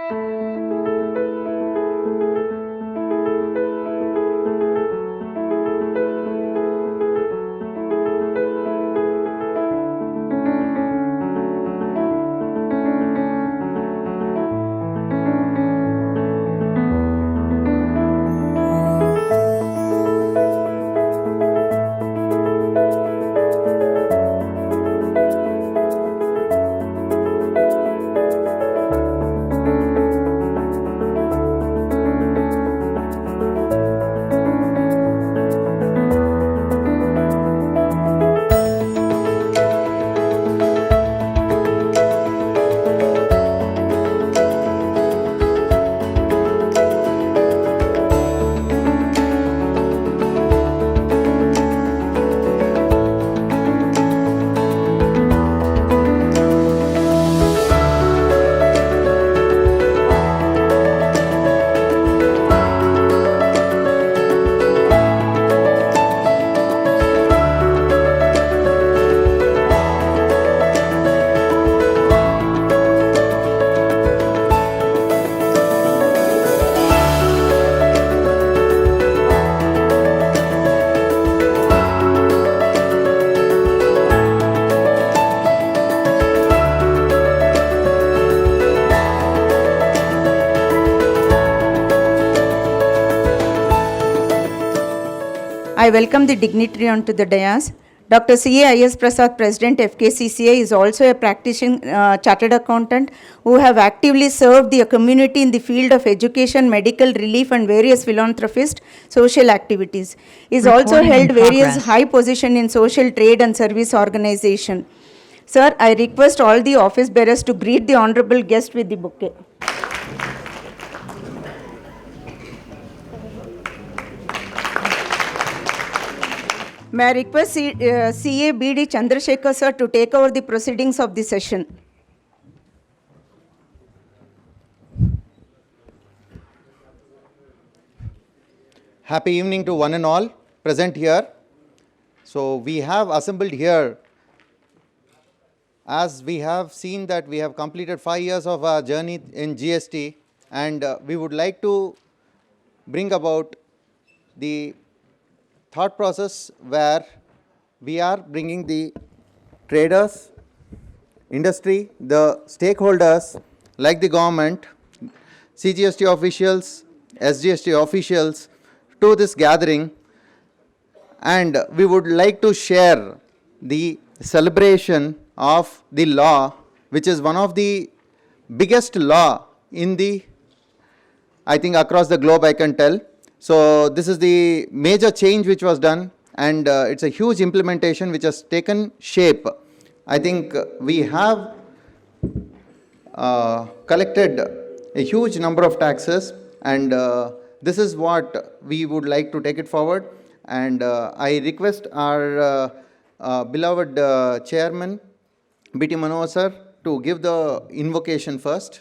I welcome the dignitary onto the dais. Dr. C.A.I.S. Prasad, President, FKCCI, is also a practicing chartered accountant who have actively served the community in the field of education, medical relief, and various philanthropist social activities. He has also held various high positions in social trade and service organization. Sir, I request all the office bearers to greet the honorable guest with the bouquet. May I request CA B.D. Chandrasekhar sir to take over the proceedings of the session. Happy evening to one and all present here. So we have assembled here as we have seen that we have completed 5 years of our journey in GST, and we would like to bring about the thought process where we are bringing the traders, industry, the stakeholders like the government, CGST officials, SGST officials to this gathering, and we would like to share the celebration of the law, which is one of the biggest law in the, I think, across the globe, I can tell. So this is the major change which was done, and it's a huge implementation which has taken shape. I think we have collected a huge number of taxes, and this is what we would like to take it forward. And I request our beloved chairman, B.T. Manohar sir, to give the invocation first.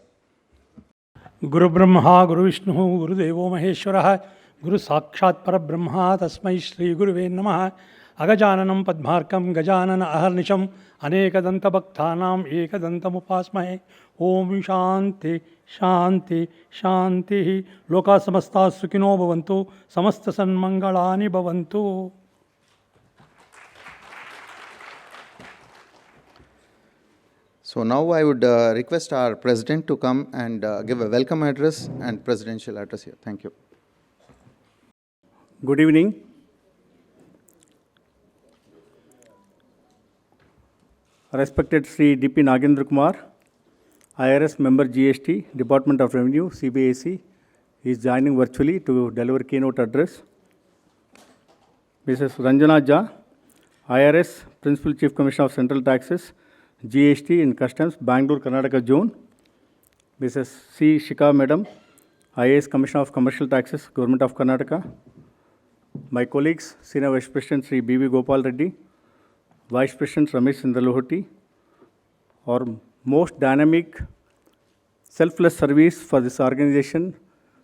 Guru Brahma, Guru Vishnu, Guru Devo Maheshwara, Guru Sakshat Parabrahma, Tasmai Shri Guruve Namaha, Agajananam Padmarkam, Gajanana Aharnisham, Anekadanta Bhakthanam, Ekadantam Upasmahe, Om Shanti, Shanti, Shanti, Loka Samasta Sukhino Bhavantu, Samasta Sanmangalani Bhavantu. So now I would request our president to come and give a welcome address and presidential address here. Thank you. Good evening. Respected Sri D.P. Nagendra Kumar, IRS member GST, Department of Revenue, CBAC, is joining virtually to deliver keynote address. Mrs. Ranjana Jha, IRS, Principal Chief Commissioner of Central Taxes, GST and Customs, Bengaluru, Karnataka Zone. Mrs. C. Shika Madam, IAS Commissioner of Commercial Taxes, Government of Karnataka. My colleagues, Senior Vice President Sri B.V. Gopal Reddy, Vice President Ramesh Chandra, our most dynamic, selfless service for this organization,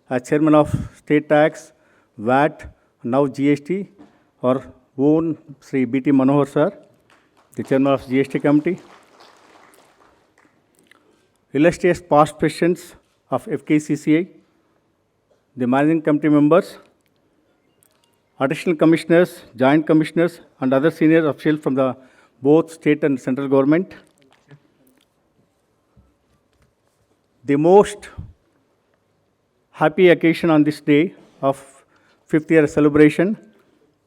as Chairman of State Tax, VAT, now GST, our own Sri B.T. Manohar sir, the Chairman of GST Committee. Illustrious past presidents of FKCCI, the managing committee members, additional commissioners, joint commissioners, and other senior officials from the both state and central government. The most happy occasion on this day of 5th year celebration,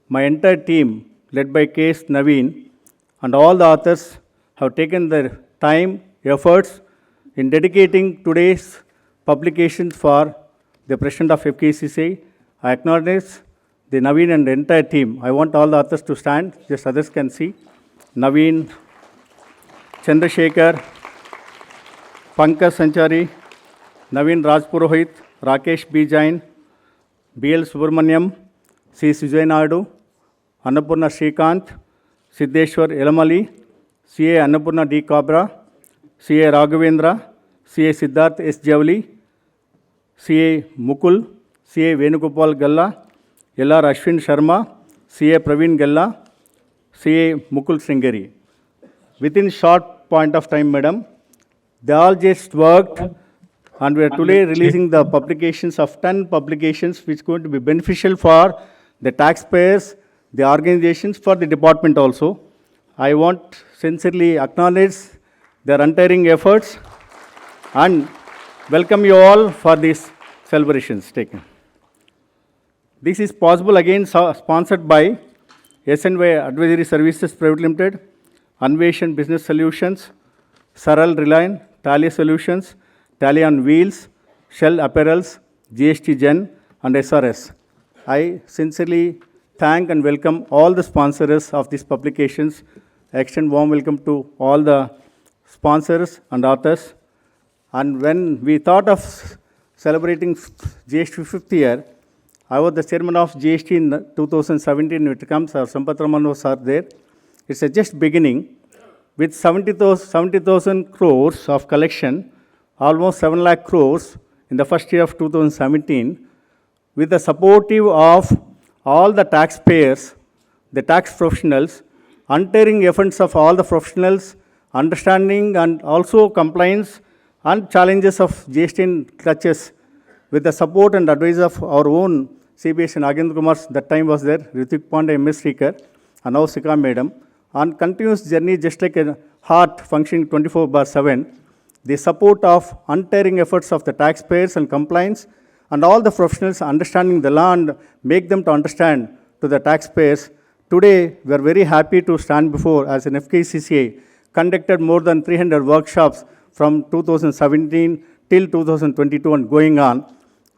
my entire team, led by K.S. Naveen, and all the authors have taken their time, efforts in dedicating today's publication for the president of FKCCI. I acknowledge the Naveen and the entire team. I want all the authors to stand, just others can see. Naveen, Chandrasekhar, Pankaj Sanchari, Naveen Rajpurohit, Rakesh B. Jain, B.L. Subramaniam, C. Sujay Naidu, Annapurna Srikanth, Siddheshwar Elamali, C.A. Annapurna D. Kabra, C.A. Raghavendra, C.A. Siddharth S. Javli, C.A. Mukul, C.A. Venugopal Galla, L.R. Ashwin Sharma, C.A. Praveen Galla, C.A. Mukul Sringeri. Within short point of time, madam, they all just worked, and we are today releasing the publications of 10 publications which are going to be beneficial for the taxpayers, the organizations, for the department also. I want sincerely acknowledge their untiring efforts and welcome you all for these celebrations taken. This is possible again sponsored by SNY Advisory Services Private Limited, Anveshan Business Solutions, Saral Reliance, Tally Solutions, Tally on Wheels, Shell Apparels, GST Gen, and SRS. I sincerely thank and welcome all the sponsors of these publications. I extend warm welcome to all the sponsors and authors. And when we thought of celebrating GST 5th year, I was the chairman of GST in 2017 when it comes, our Sampath Raman was there. It's a just beginning. With 70,000 crores of collection, almost 7 lakh crores in the first year of 2017, with the supportive of all the taxpayers, the tax professionals, untiring efforts of all the professionals, understanding and also compliance and challenges of GST in clutches, with the support and advice of our own CBS Nagendra Kumar, that time was there, Ritik Pandey, MS Srikar, and now Sika Madam, on continuous journey just like a heart functioning 24/7, the support of untiring efforts of the taxpayers and compliance, and all the professionals understanding the law and make them to understand to the taxpayers. Today, we are very happy to stand before as an FKCCI, conducted more than 300 workshops from 2017 till 2022 and going on,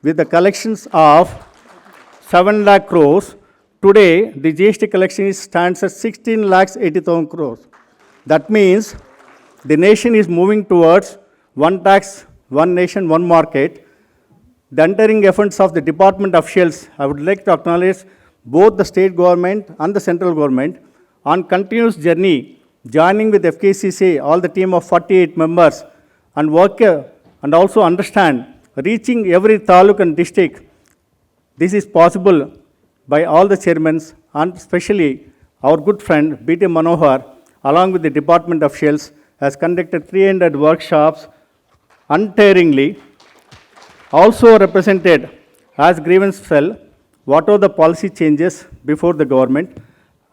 with the collections of 7 lakh crores. Today, the GST collection stands at 16 lakhs 80,000 crores. That means the nation is moving towards one tax, one nation, one market. The untiring efforts of the department officials, I would like to acknowledge both the state government and the central government on continuous journey, joining with FKCCI, all the team of 48 members, and work and also understand, reaching every taluk and district. This is possible by all the chairmen and especially our good friend B.T. Manohar, along with the department officials, has conducted 300 workshops untiringly. Also represented as grievance cell, what are the policy changes before the government.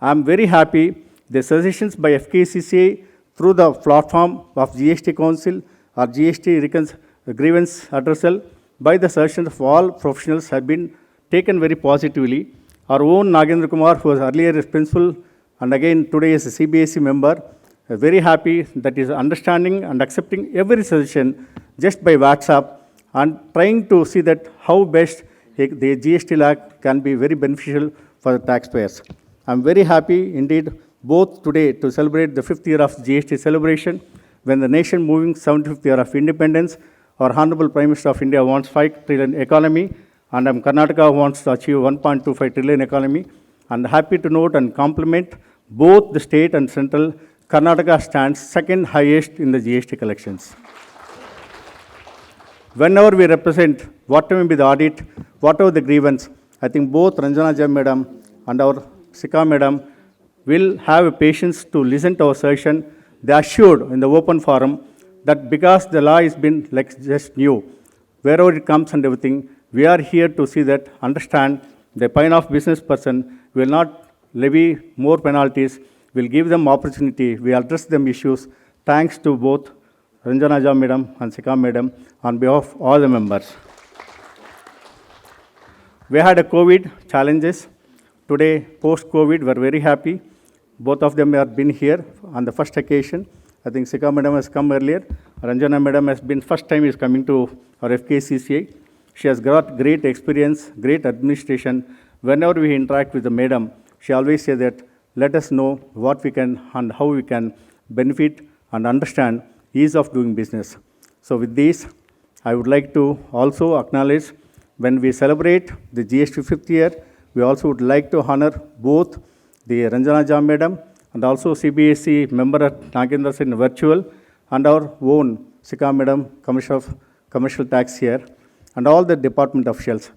I am very happy the suggestions by FKCCI through the platform of GST Council or GST grievance addressal by the suggestions of all professionals have been taken very positively. Our own Nagendra Kumar, who was earlier a principal and again today is a CBSE member, very happy that is understanding and accepting every suggestion just by WhatsApp and trying to see that how best the GST law can be very beneficial for the taxpayers. I'm very happy indeed both today to celebrate the 5th year of GST celebration when the nation moving 75th year of independence. Our Honorable Prime Minister of India wants 5 trillion economy, and Karnataka wants to achieve 1.25 trillion economy. And happy to note and compliment both the state and central. Karnataka stands second highest in the GST collections. Whenever we represent, whatever may be the audit, whatever the grievance, I think both Ranjana Jam Madam and our Sika Madam will have a patience to listen to our session. They assured in the open forum that because the law has been like just new, wherever it comes and everything, we are here to see that, understand the point of business person will not levy more penalties, will give them opportunity, we address them issues. Thanks to both Ranjana Jha madam and Sika madam on behalf of all the members. We had a COVID challenges. Today, post-COVID, we're very happy. Both of them have been here on the first occasion. I think Sika madam has come earlier. Ranjana madam has been first time is coming to our FKCCI. She has got great experience, great administration. Whenever we interact with the madam, she always says that let us know what we can and how we can benefit and understand ease of doing business. So with this, I would like to also acknowledge when we celebrate the GST 5th year, we also would like to honor both the Ranjana Jha madam and also CBSE member at Nagendra Sen virtual and our own Sika madam, Commissioner of Commercial Tax here, and all the department officials,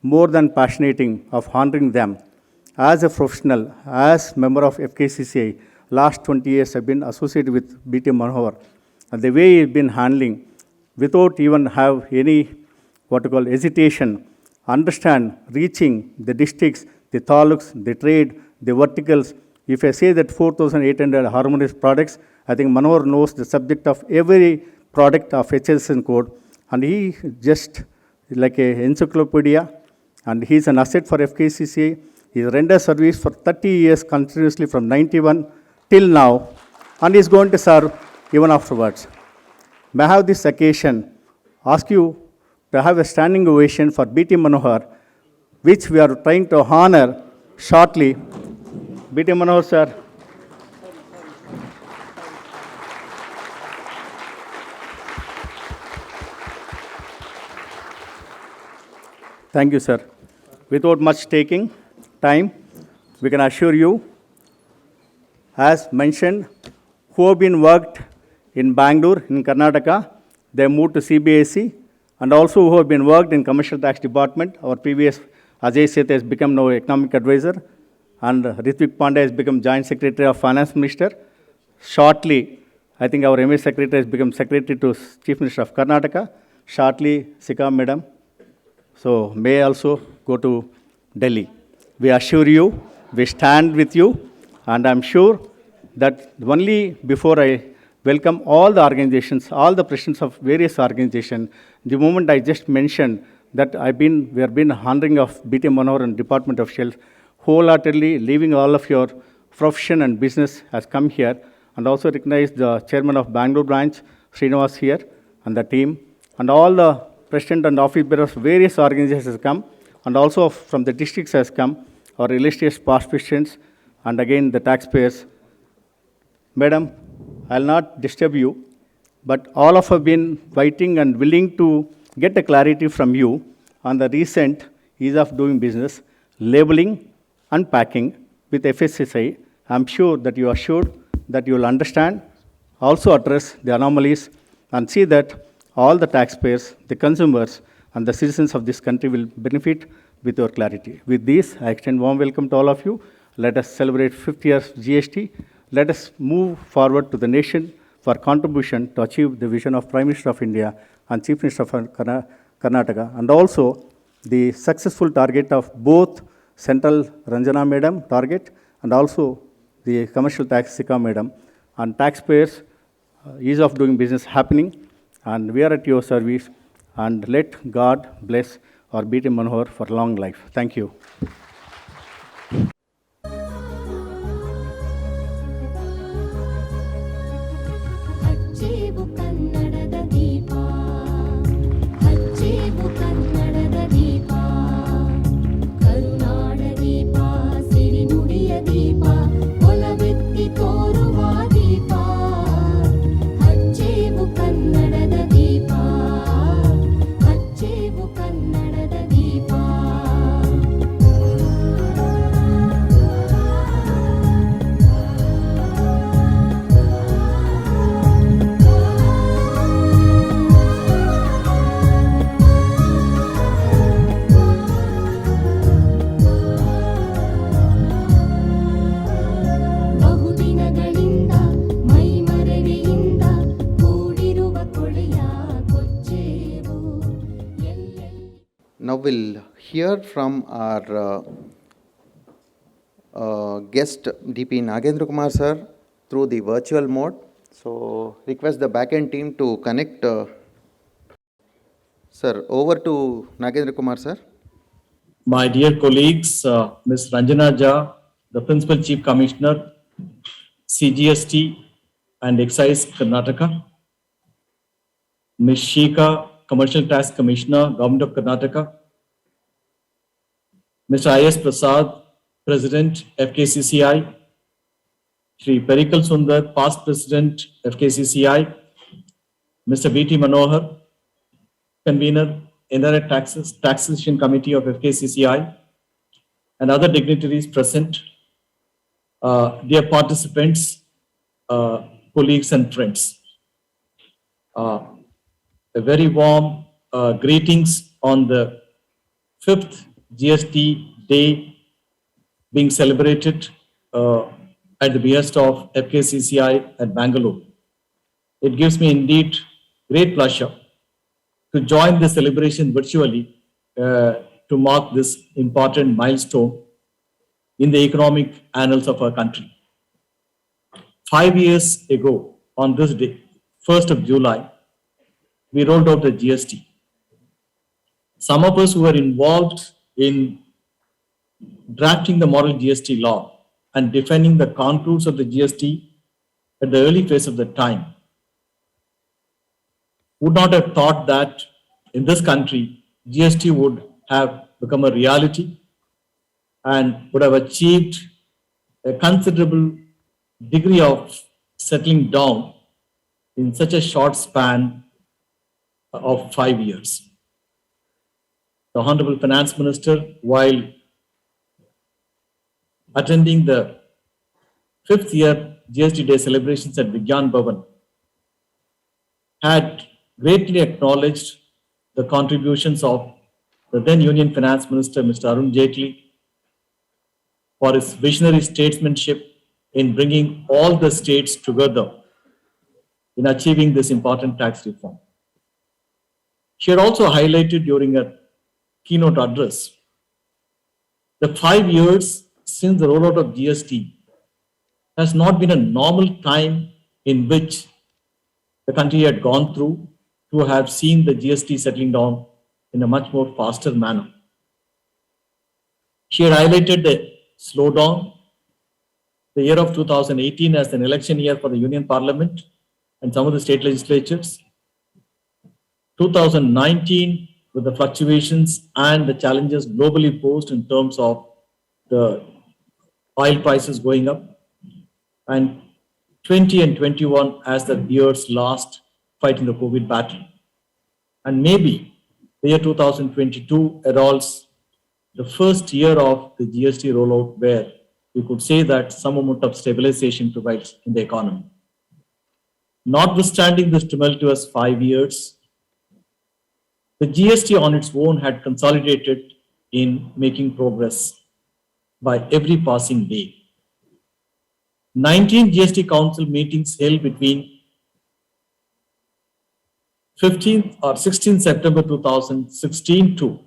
more than passionating of honoring them. As a professional, as member of FKCCI, last 20 years I've been associated with BT Manohar, and the way he's been handling, without even have any, what you call, hesitation, understand, reaching the districts, the taluks, the trade, the verticals. If I say that 4,800 harmonious products, I think Manohar knows the subject of every product of HSN code, and he just like a encyclopedia, and he's an asset for FKCCI. He rendered service for 30 years continuously from 91 till now, and he's going to serve even afterwards. May I have this occasion ask you to have a standing ovation for BT Manohar, which we are trying to honor shortly. BT Manohar, sir. Thank you, sir. Without much taking time, we can assure you, as mentioned, who have been worked in Bengaluru, in Karnataka, they moved to CBSE, and also who have been worked in Commercial Tax Department. Our previous Ajay Seth has become now Economic Advisor, and Ritvik Pandey has become Joint Secretary of Finance Minister. Shortly, I think our MA Secretary has become Secretary to Chief Minister of Karnataka. Shortly, Sika Madam. So may also go to Delhi. We assure you, we stand with you, and I'm sure that only before I welcome all the organizations, all the presidents of various organizations, the moment I just mentioned that we have been honoring of BT Manohar and Department of Health, wholeheartedly leaving all of your profession and business has come here, and also recognize the chairman of Bangalore branch, Srinivas here, and the team, and all the president and office bearers of various organizations has come, and also from the districts has come, our illustrious past presidents, and again the taxpayers. Madam, I'll not disturb you, but all of us have been waiting and willing to get a clarity from you on the recent ease of doing business, labeling and packing with FSSI. I'm sure that you are sure that you will understand, also address the anomalies, and see that all the taxpayers, the consumers, and the citizens of this country will benefit with your clarity. With this, I extend warm welcome to all of you. Let us celebrate 50 years GST. Let us move forward to the nation for contribution to achieve the vision of Prime Minister of India and Chief Minister of Karnataka, and also the successful target of both Central Ranjana Madam target and also the Commercial Tax Sika Madam, and taxpayers, ease of doing business happening, and we are at your service, and let God bless our BT Manohar for long life. Thank you. ಹಚ್ಚೇವು ಕನ್ನಡದ ದೀಪ ಹಚ್ಚೇವು ಕನ್ನಡದ ದೀಪ ಕರುನಾಡ ದೀಪ ಸಿರಿನುಡಿಯ ದೀಪ ಒಲವೆತ್ತಿ ತೋರುವ ದೀಪ ಹಚ್ಚೇವು ಕನ್ನಡದ ದೀಪ ಹಚ್ಚೇವು ಕನ್ನಡದ ದೀಪ Now we'll hear from our guest DP Nagendra Kumar sir through the virtual mode. So request the backend team to connect. Sir, over to Nagendra Kumar sir. My dear colleagues, Ms. Ranjana Jha, the Principal Chief Commissioner, CGST and Excise Karnataka, Ms. Shika, Commercial Tax Commissioner, Government of Karnataka, Mr. I.S. Prasad, President, FKCCI, Shri Perikal Sundar, Past President, FKCCI, Mr. B.T. Manohar, Convener, Indirect Taxation Committee of FKCCI, and other dignitaries present, dear participants, colleagues and friends. A very warm greetings on the 5th GST Day being celebrated at the behest of FKCCI at Bengaluru. It gives me indeed great pleasure to join the celebration virtually to mark this important milestone in the economic annals of our country. 5 years ago, on this day, 1st of July, we rolled out the GST. Some of us who were involved in drafting the model GST law and defining the contours of the GST at the early phase of the time would not have thought that in this country, GST would have become a reality and would have achieved a considerable degree of settling down in such a short span of 5 years. The Honorable Finance Minister, while attending the 5th year GST Day celebrations at Vigyan Bhavan, had greatly acknowledged the contributions of the then Union Finance Minister, Mr. Arun Jaitley, for his visionary statesmanship in bringing all the states together in achieving this important tax reform. She had also highlighted during her keynote address the 5 years since the rollout of GST has not been a normal time in which the country had gone through to have seen the GST settling down in a much more faster manner. She had highlighted the slowdown, the year of 2018 as an election year for the Union Parliament and some of the state legislatures, 2019 with the fluctuations and the challenges globally posed in terms of the oil prices going up, and 20 and 21 as the years last fighting the COVID battle. And maybe the year 2022 heralds the first year of the GST rollout where we could say that some amount of stabilization provides in the economy. Notwithstanding this tumultuous 5 years, the GST on its own had consolidated in making progress by every passing day. 19 GST Council meetings held between 15th or 16th September 2016 to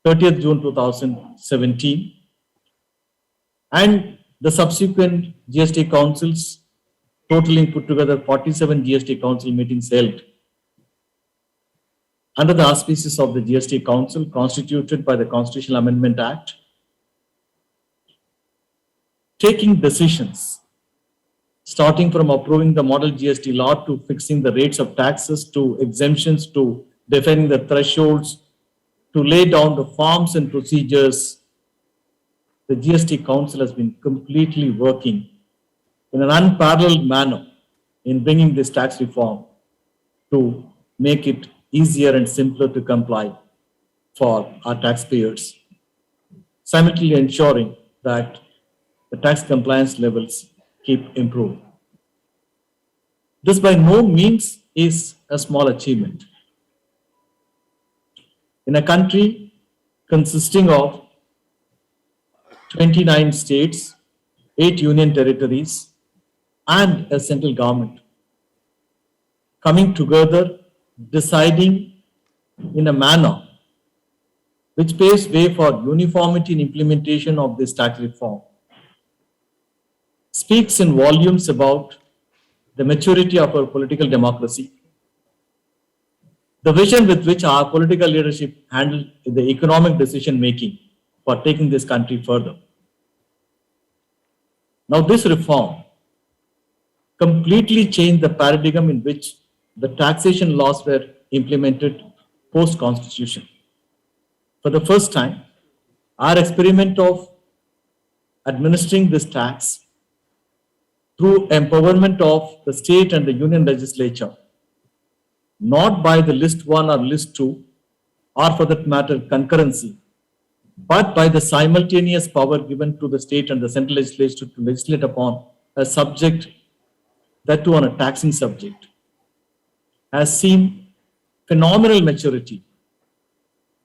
30th June 2017, and the subsequent GST councils, totaling put together 47 GST council meetings held under the auspices of the GST Council constituted by the Constitutional Amendment Act, taking decisions starting from approving the model GST law to fixing the rates of taxes to exemptions to defining the thresholds to lay down the forms and procedures. The GST Council has been completely working in an unparalleled manner in bringing this tax reform to make it easier and simpler to comply for our taxpayers, simultaneously ensuring that the tax compliance levels keep improving. This by no means is a small achievement. In a country consisting of 29 states, 8 union territories, and a central government coming together, deciding in a manner which paves way for uniformity in implementation of this tax reform, speaks in volumes about the maturity of our political democracy, the vision with which our political leadership handled the economic decision making for taking this country further. Now, this reform completely changed the paradigm in which the taxation laws were implemented post-constitution. For the first time, our experiment of administering this tax through empowerment of the state and the union legislature, not by the list 1 or list 2, or for that matter concurrency, but by the simultaneous power given to the state and the central legislature to legislate upon a subject, that too on a taxing subject, has seen phenomenal maturity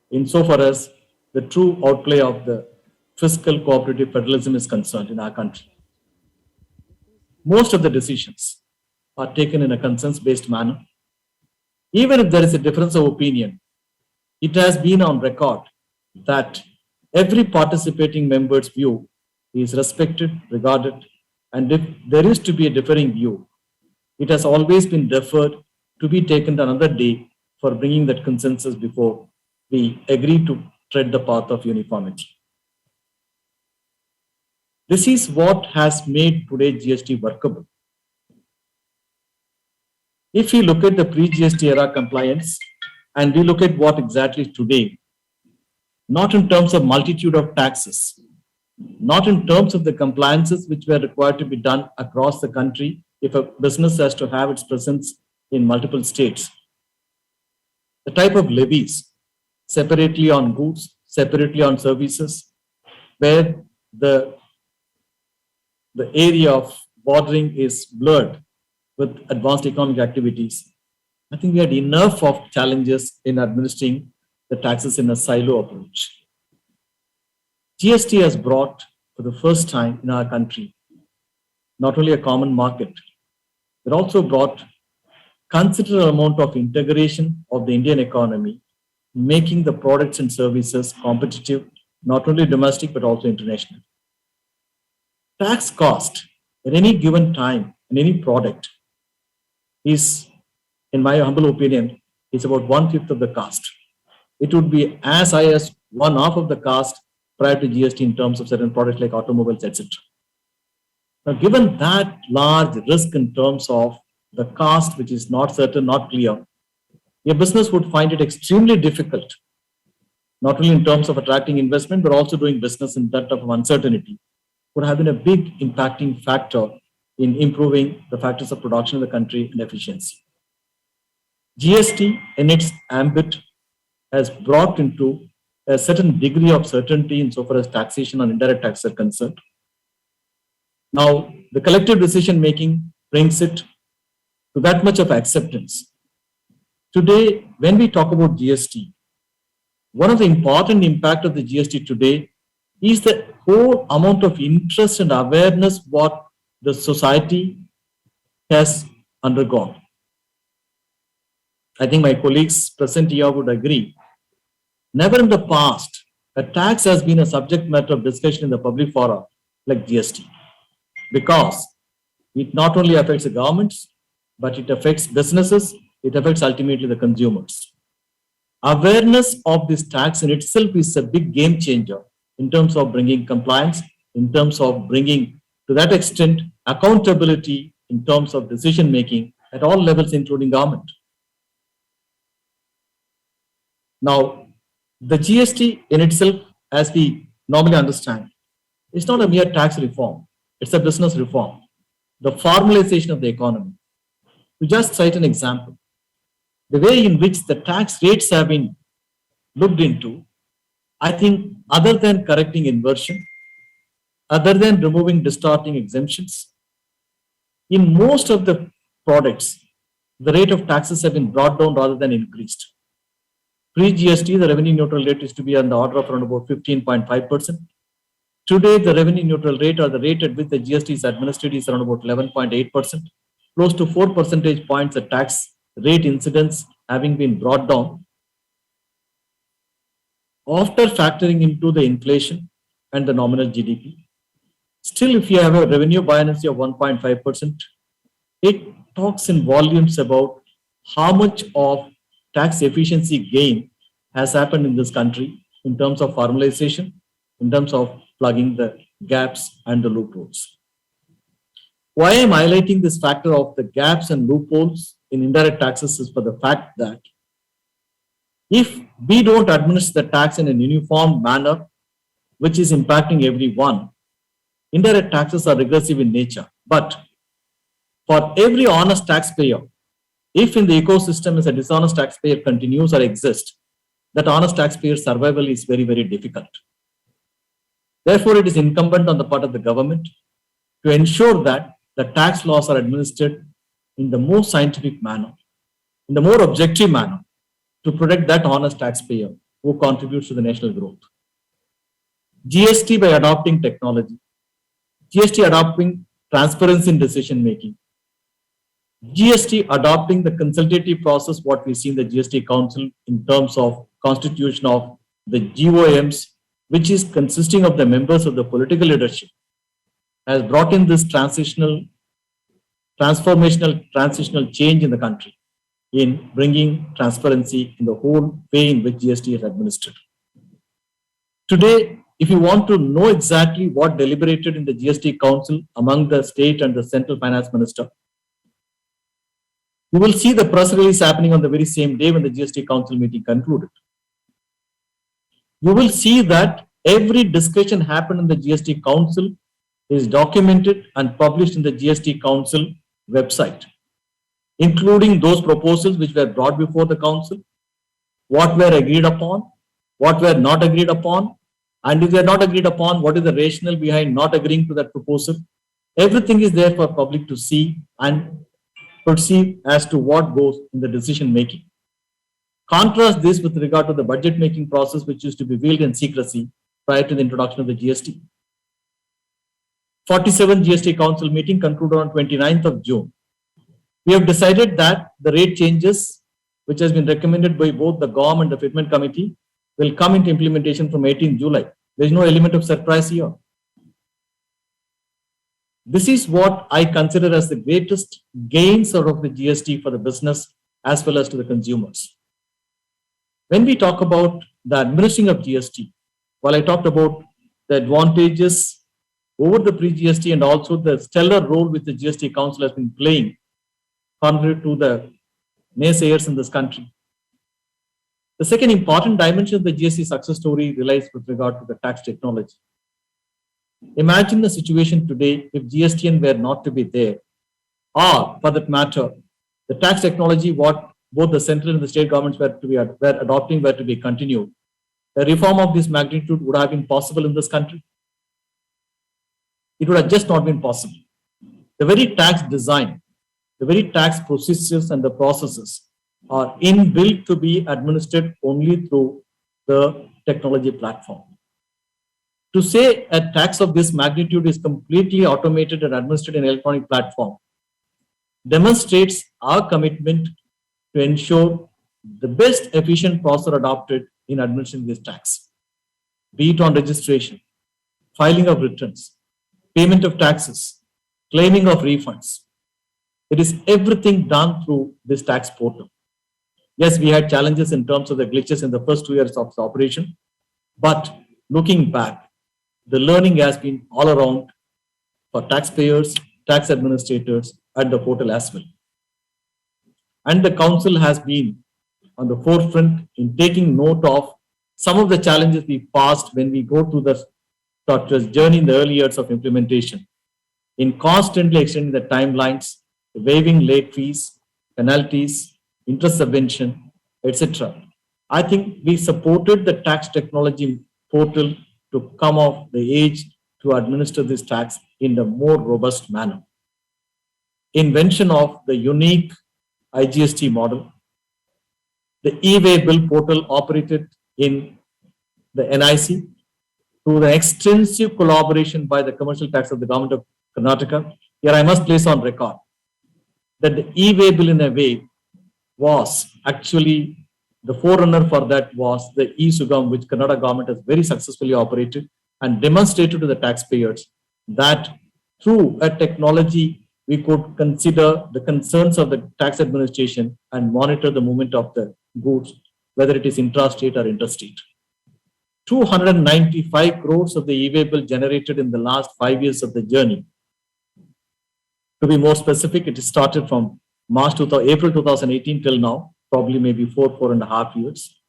insofar as the true outplay of the fiscal cooperative federalism is concerned in our country. Most of the decisions are taken in a consensus-based manner. Even if there is a difference of opinion, it has been on record that every participating member's view is respected, regarded, and if there is to be a differing view, it has always been deferred to be taken another day for bringing that consensus before we agree to tread the path of uniformity. This is what has made today GST workable. If we look at the pre-GST era compliance and we look at what exactly today, not in terms of multitude of taxes, not in terms of the compliances which were required to be done across the country if a business has to have its presence in multiple states. The type of levies, separately on goods, separately on services, where the area of bordering is blurred with advanced economic activities. I think we had enough of challenges in administering the taxes in a silo approach. GST has brought, for the first time in our country, not only a common market, but also brought considerable amount of integration of the Indian economy, making the products and services competitive, not only domestic, but also international. Tax cost at any given time in any product is, in my humble opinion, is about 1/5 of the cost. It would be as high as 1/2 of the cost prior to GST in terms of certain products like automobiles, etc. Now, given that large risk in terms of the cost, which is not certain, not clear, a business would find it extremely difficult, not only in terms of attracting investment, but also doing business in that type of uncertainty, would have been a big impacting factor in improving the factors of production in the country and efficiency. GST in its ambit has brought into a certain degree of certainty insofar as taxation and indirect taxes are concerned. Now, the collective decision making brings it to that much of acceptance. Today, when we talk about GST, one of the important impact of the GST today is the whole amount of interest and awareness what the society has undergone. I think my colleagues present here would agree. Never in the past, a tax has been a subject matter of discussion in the public forum like GST, because it not only affects the governments, but it affects businesses, it affects ultimately the consumers. Awareness of this tax in itself is a big game changer in terms of bringing compliance, in terms of bringing, to that extent, accountability in terms of decision making at all levels, including government. Now, the GST in itself, as we normally understand, is not a mere tax reform, it's a business reform, the formalization of the economy. To just cite an example, the way in which the tax rates have been looked into, I think other than correcting inversion, other than removing distorting exemptions, in most of the products, the rate of taxes have been brought down rather than increased. Pre-GST, the revenue neutral rate is to be on the order of around about 15.5%. Today, the revenue neutral rate, or the rate at which the GST is administered, is around about 11.8%. Close to 4 percentage points of tax rate incidence having been brought down. after factoring into the inflation and the nominal GDP. Still, if you have a revenue buoyancy of 1.5%, it talks in volumes about how much of tax efficiency gain has happened in this country in terms of formalization, in terms of plugging the gaps and the loopholes. Why I'm highlighting this factor of the gaps and loopholes in indirect taxes is for the fact that if we don't administer the tax in a uniform manner, which is impacting everyone, indirect taxes are regressive in nature. But for every honest taxpayer, if in the ecosystem is a dishonest taxpayer continues or exists, that honest taxpayer's survival is very, very difficult. Therefore, it is incumbent on the part of the government to ensure that the tax laws are administered in the most scientific manner, in the more objective manner, to protect that honest taxpayer who contributes to the national growth. GST by adopting technology, GST adopting transparency in decision making, GST adopting the consultative process, what we see in the GST Council in terms of constitution of the GOMs, which is consisting of the members of the political leadership, has brought in this transitional change in the country in bringing transparency in the whole way in which GST is administered. Today, if you want to know exactly what deliberated in the GST Council among the state and the central finance minister, you will see the press release happening on the very same day when the GST Council meeting concluded. You will see that every discussion happened in the GST Council is documented and published in the GST Council website, including those proposals which were brought before the Council, what were agreed upon, what were not agreed upon, and if they are not agreed upon, what is the rationale behind not agreeing to that proposal. Everything is there for public to see and perceive as to what goes in the decision making. Contrast this with regard to the budget making process, which used to be veiled in secrecy prior to the introduction of the GST. 47th GST Council meeting concluded on 29th of June. We have decided that the rate changes, which has been recommended by both the GOM and the Fitment Committee, will come into implementation from 18th July. There is no element of surprise here. This is what I consider as the greatest gains out of the GST for the business as well as to the consumers. When we talk about the administering of GST, while I talked about the advantages over the pre-GST and also the stellar role which the GST Council has been playing contrary to the naysayers in this country, the second important dimension of the GST success story relies with regard to the tax technology. Imagine the situation today if GSTN were not to be there, or for that matter, the tax technology what both the central and the state governments were adopting were to be continued. A reform of this magnitude would have been possible in this country. It would have just not been possible. The very tax design, the very tax procedures and the processes are inbuilt to be administered only through the technology platform. To say a tax of this magnitude is completely automated and administered in an electronic platform demonstrates our commitment to ensure the best efficient process adopted in administering this tax, be it on registration, filing of returns, payment of taxes, claiming of refunds. It is everything done through this tax portal. Yes, we had challenges in terms of the glitches in the first 2 years of the operation, but looking back, the learning has been all around for taxpayers, tax administrators, and the portal as well. And the council has been on the forefront in taking note of some of the challenges we passed when we go through the journey in the early years of implementation, in constantly extending the timelines, waiving late fees, penalties, interest subvention, etc. I think we supported the tax technology portal to come of the age to administer this tax in a more robust manner. Invention of the unique IGST model, the e-way bill portal operated in the NIC through the extensive collaboration by the commercial tax of the government of Karnataka. Here I must place on record that the e-way bill in a way was actually The forerunner for that was the e-Sugam, which Karnataka government has very successfully operated and demonstrated to the taxpayers that through a technology, we could consider the concerns of the tax administration and monitor the movement of the goods, whether it is intrastate or interstate. 295 crores of the e-way bill generated in the last 5 years of the journey. To be more specific, it started from April 2018 till now, probably maybe 4.5 years.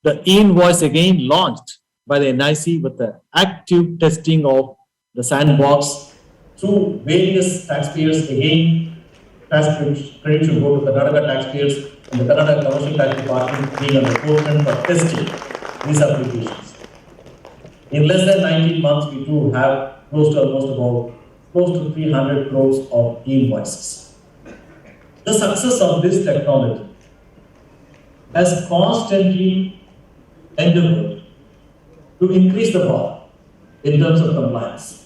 The e-invoice again launched by the NIC with the active testing of the sandbox through various taxpayers. Again, tax credit should go to the Karnataka taxpayers and the Karnataka Commercial Tax Department being on the forefront of testing these applications. In less than 19 months, we do have close to 300 crores of e-invoices. The success of this technology has constantly endeavored to increase the bar in terms of compliance.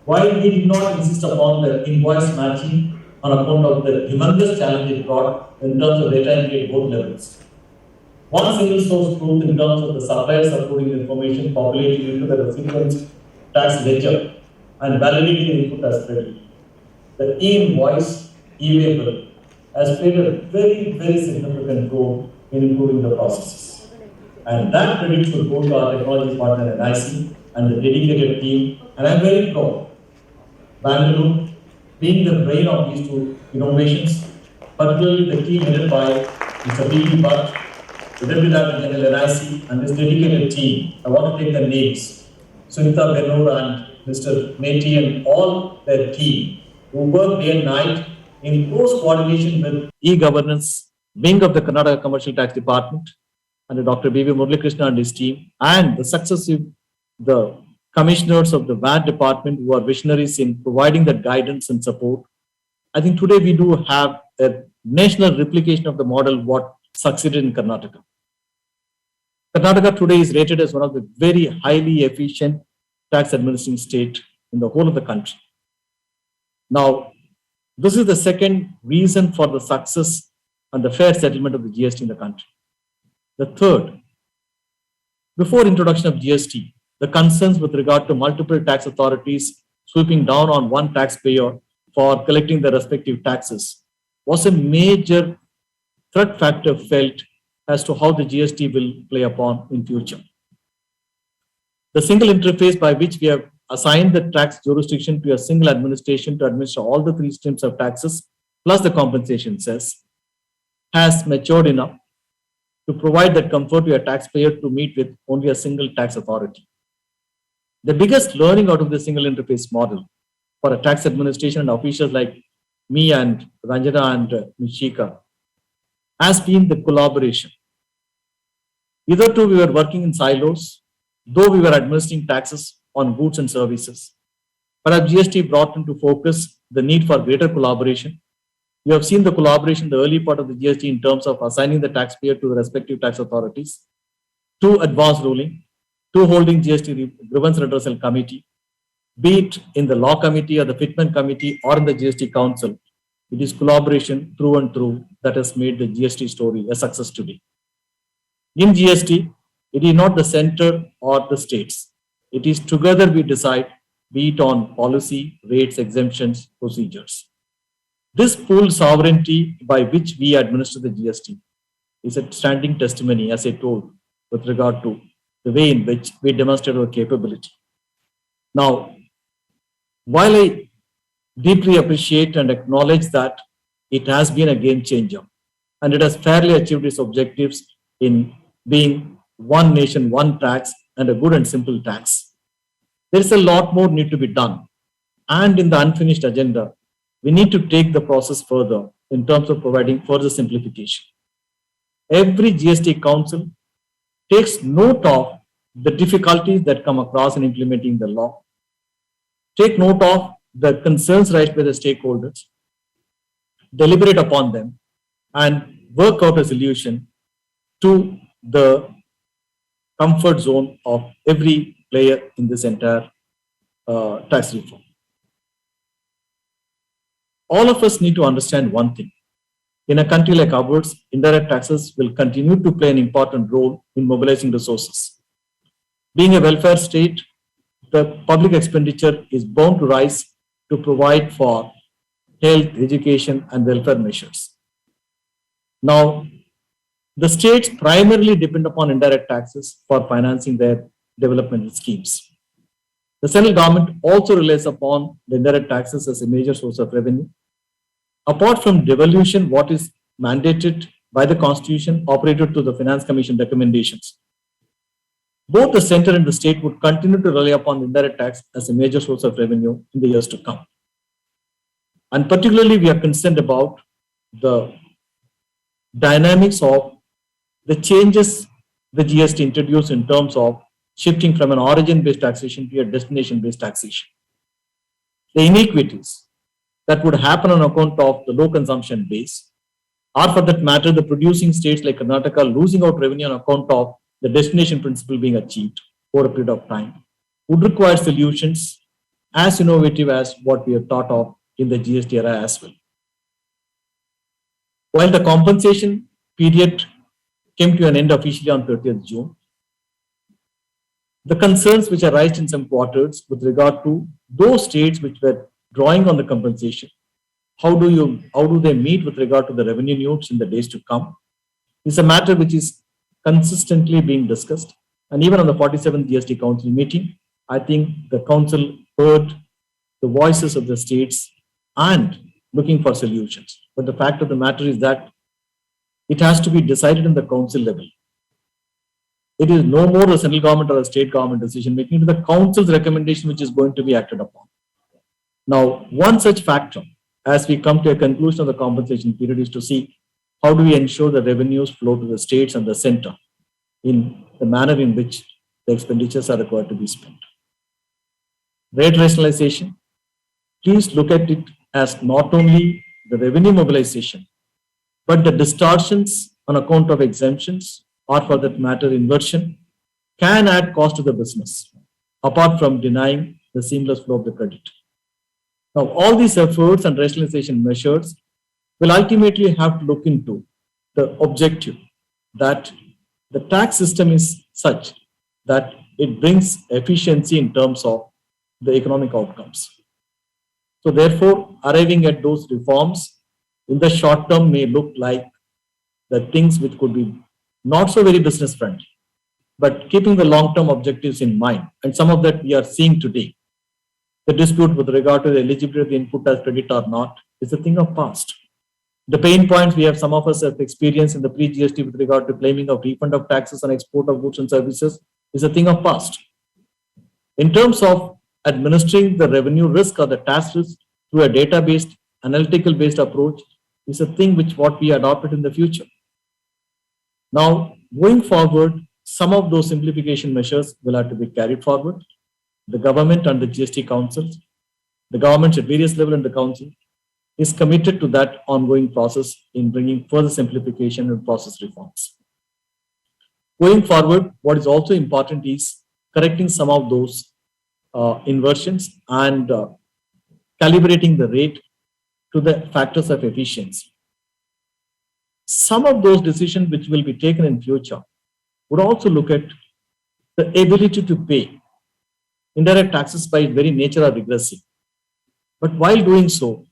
While we did not insist upon the invoice matching on account of the humongous challenge it brought in terms of data entry at both levels, one single source truth in terms of the supplier supporting information populated into the recipient's tax ledger and validating the input as credit. The e-invoice, e-way bill has played a very, very significant role in improving the processes. And that credit should go to our technology partner NIC and the dedicated team. And I'm very proud. Bengaluru, being the brain of these two innovations, particularly the team headed by Mr. B.B. Bhatt, the Deputy Director General NIC, and this dedicated team. I want to take the names: Sunita Benur and Mr. Neti and all their team who work day and night in close coordination with e-governance wing of the Karnataka Commercial Tax Department and Dr. B.V. Muralikrishna and his team, and the commissioners of the VAT department who are visionaries in providing that guidance and support. I think today we do have a national replication of the model what succeeded in Karnataka. Karnataka today is rated as one of the very highly efficient tax administrating state in the whole of the country. Now, this is the second reason for the success and the fair settlement of the GST in the country. The third, before introduction of GST, the concerns with regard to multiple tax authorities sweeping down on one taxpayer for collecting the respective taxes was a major threat factor felt as to how the GST will play upon in future. The single interface by which we have assigned the tax jurisdiction to a single administration to administer all the three streams of taxes plus the compensation cess has matured enough to provide that comfort to a taxpayer to meet with only a single tax authority. The biggest learning out of the single interface model for a tax administration and officials like me and Ranjana and Mishika has been the collaboration. Hitherto we were working in silos, though we were administering taxes on goods and services. Perhaps GST brought into focus the need for greater collaboration. You have seen the collaboration in the early part of the GST in terms of assigning the taxpayer to the respective tax authorities, to advance ruling, to holding GST grievance redressal committee, be it in the law committee or the fitment committee or in the GST council. It is collaboration through and through that has made the GST story a success today. In GST, it is not the center or the states. It is together we decide, be it on policy, rates, exemptions, procedures. This pooled sovereignty by which we administer the GST is a standing testimony, as I told, with regard to the way in which we demonstrate our capability. Now, while I deeply appreciate and acknowledge that it has been a game changer and it has fairly achieved its objectives in being one nation, one tax and a good and simple tax, there is a lot more need to be done. And in the unfinished agenda, we need to take the process further in terms of providing further simplification. Every GST council takes note of the difficulties that come across in implementing the law, take note of the concerns raised by the stakeholders, deliberate upon them, and work out a solution to the comfort zone of every player in this entire tax reform. All of us need to understand one thing. In a country like ours, indirect taxes will continue to play an important role in mobilizing resources. Being a welfare state, the public expenditure is bound to rise to provide for health, education, and welfare measures. Now, the states primarily depend upon indirect taxes for financing their development schemes. The central government also relies upon the indirect taxes as a major source of revenue. Apart from devolution, what is mandated by the Constitution, operated to the Finance Commission recommendations, both the center and the state would continue to rely upon indirect tax as a major source of revenue in the years to come. And particularly, we are concerned about the dynamics of the changes the GST introduced in terms of shifting from an origin-based taxation to a destination-based taxation. The inequities that would happen on account of the low consumption base, or for that matter, the producing states like Karnataka losing out revenue on account of the destination principle being achieved over a period of time, would require solutions as innovative as what we have thought of in the GST era as well. While the compensation period came to an end officially on 30th June, the concerns which are raised in some quarters with regard to those states which were drawing on the compensation, how do they meet with regard to the revenue needs in the days to come, is a matter which is consistently being discussed. And even on the 47th GST Council meeting, I think the Council heard the voices of the states and looking for solutions. But the fact of the matter is that it has to be decided in the Council level. It is no more the central government or the state government decision making, it is the Council's recommendation which is going to be acted upon. Now, one such factor, as we come to a conclusion of the compensation period, is to see how do we ensure the revenues flow to the states and the center in the manner in which the expenditures are required to be spent. Rate rationalization, please look at it as not only the revenue mobilization, but the distortions on account of exemptions, or for that matter inversion, can add cost to the business, apart from denying the seamless flow of the credit. Now, all these efforts and rationalization measures will ultimately have to look into the objective that the tax system is such that it brings efficiency in terms of the economic outcomes. So therefore, arriving at those reforms in the short term may look like the things which could be not so very business friendly, but keeping the long term objectives in mind. And some of that we are seeing today. The dispute with regard to the eligibility of the input tax credit or not is a thing of past. The pain points we have, some of us have experienced in the pre-GST with regard to claiming of refund of taxes on export of goods and services is a thing of past. In terms of administering the revenue risk or the tax risk through a data-based, analytical-based approach is a thing which what we adopted in the future. Now, going forward, some of those simplification measures will have to be carried forward. The government and the GST councils, the governments at various levels in the council is committed to that ongoing process in bringing further simplification and process reforms. Going forward, what is also important is correcting some of those inversions and calibrating the rate to the factors of efficiency. Some of those decisions which will be taken in future would also look at the ability to pay. Indirect taxes by its very nature are regressive. But while doing so,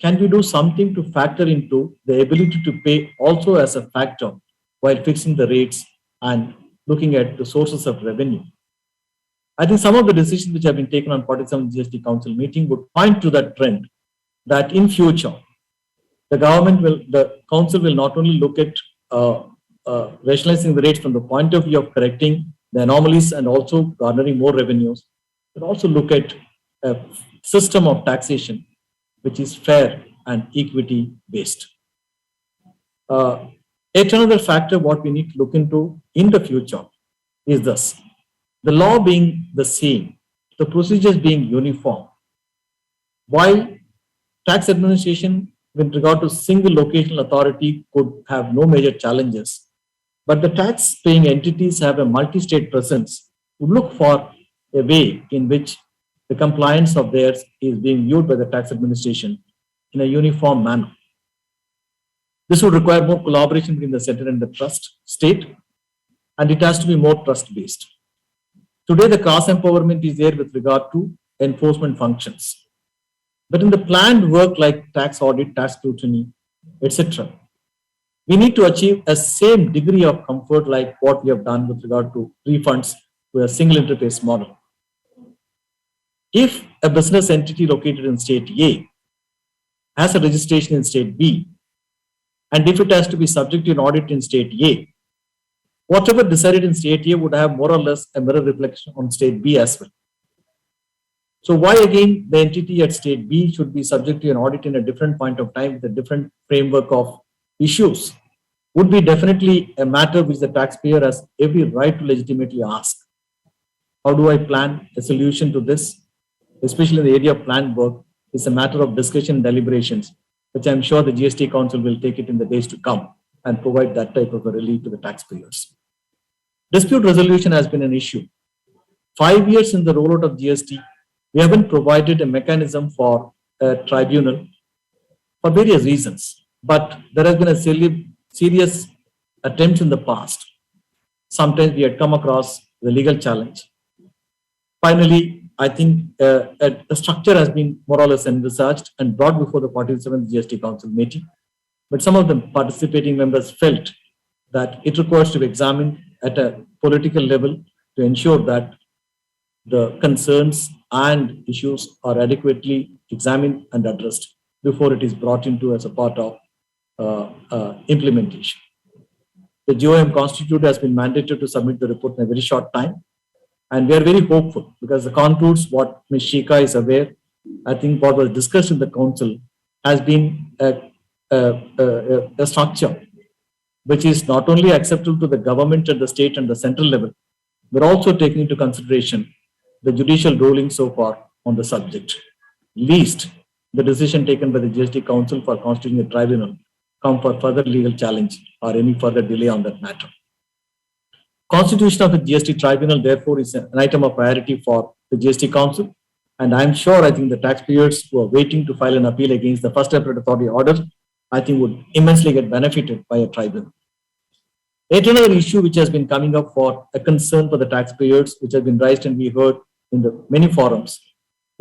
can we do something to factor into the ability to pay also as a factor while fixing the rates and looking at the sources of revenue? I think some of the decisions which have been taken on 47 GST Council meeting would point to that trend that in future, the council will not only look at rationalizing the rates from the point of view of correcting the anomalies and also garnering more revenues, but also look at a system of taxation which is fair and equity based. Yet another factor what we need to look into in the future is this: the law being the same, the procedures being uniform, while tax administration with regard to single locational authority could have no major challenges, but the tax paying entities have a multi-state presence to look for a way in which the compliance of theirs is being viewed by the tax administration in a uniform manner. This would require more collaboration between the center and the trust state, and it has to be more trust-based. Today, the cross-empowerment is there with regard to enforcement functions. But in the planned work like tax audit, tax scrutiny, etc., we need to achieve a same degree of comfort like what we have done with regard to refunds to a single interface model. If a business entity located in state A has a registration in state B, and if it has to be subject to an audit in state A, whatever decided in state A would have more or less a mirror reflection on state B as well. So why again the entity at state B should be subject to an audit in a different point of time with a different framework of issues would be definitely a matter which the taxpayer has every right to legitimately ask. How do I plan a solution to this? Especially in the area of planned work, it's a matter of discussion and deliberations, which I'm sure the GST Council will take it in the days to come and provide that type of a relief to the taxpayers. Dispute resolution has been an issue. 5 years in the rollout of GST, we haven't provided a mechanism for a tribunal for various reasons, but there has been a serious attempt in the past. Sometimes we had come across the legal challenge. Finally, I think a structure has been more or less envisaged and brought before the 47th GST Council meeting. But some of the participating members felt that it requires to be examined at a political level to ensure that the concerns and issues are adequately examined and addressed before it is brought into as a part of implementation. The GOM constitute has been mandated to submit the report in a very short time. And we are very hopeful because the contours, what Ms. Shika is aware, I think what was discussed in the council has been a structure which is not only acceptable to the government at the state and the central level, but also taking into consideration the judicial ruling so far on the subject. Least the decision taken by the GST Council for constituting a tribunal come for further legal challenge or any further delay on that matter. Constitution of the GST Tribunal, therefore, is an item of priority for the GST Council. And I'm sure, I think the taxpayers who are waiting to file an appeal against the first appellate authority order, I think would immensely get benefited by a tribunal. Yet another issue which has been coming up for a concern for the taxpayers, which has been raised and we heard in the many forums,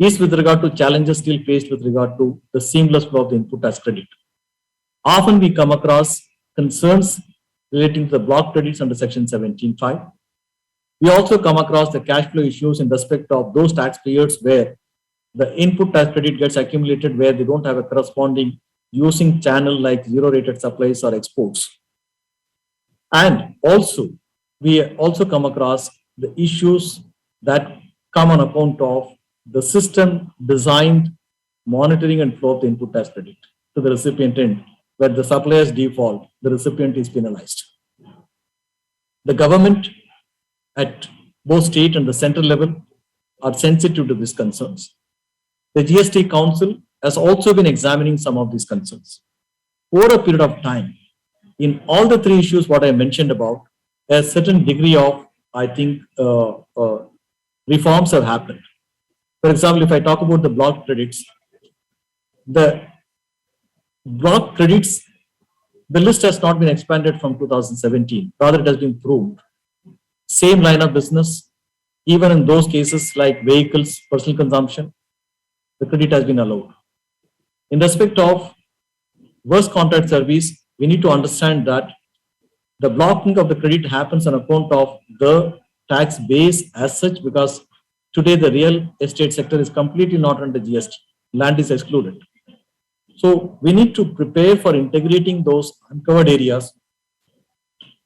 is with regard to challenges still faced with regard to the seamless flow of the input tax credit. Often we come across concerns relating to the block credits under section 17(5). We also come across the cash flow issues in respect of those taxpayers where the input tax credit gets accumulated where they don't have a corresponding using channel like zero rated supplies or exports. And also, we also come across the issues that come on account of the system designed monitoring and flow of the input tax credit to the recipient end, where the supplier's default, the recipient is penalized. The government at both state and the central level are sensitive to these concerns. The GST Council has also been examining some of these concerns. Over a period of time, in all the three issues what I mentioned about, a certain degree of, I think, reforms have happened. For example, if I talk about the block credits, the block credits, the list has not been expanded from 2017, rather it has been improved. Same line of business, even in those cases like vehicles, personal consumption, the credit has been allowed. In respect of worst contract service, we need to understand that the blocking of the credit happens on account of the tax base as such, because today the real estate sector is completely not under GST. Land is excluded. So we need to prepare for integrating those uncovered areas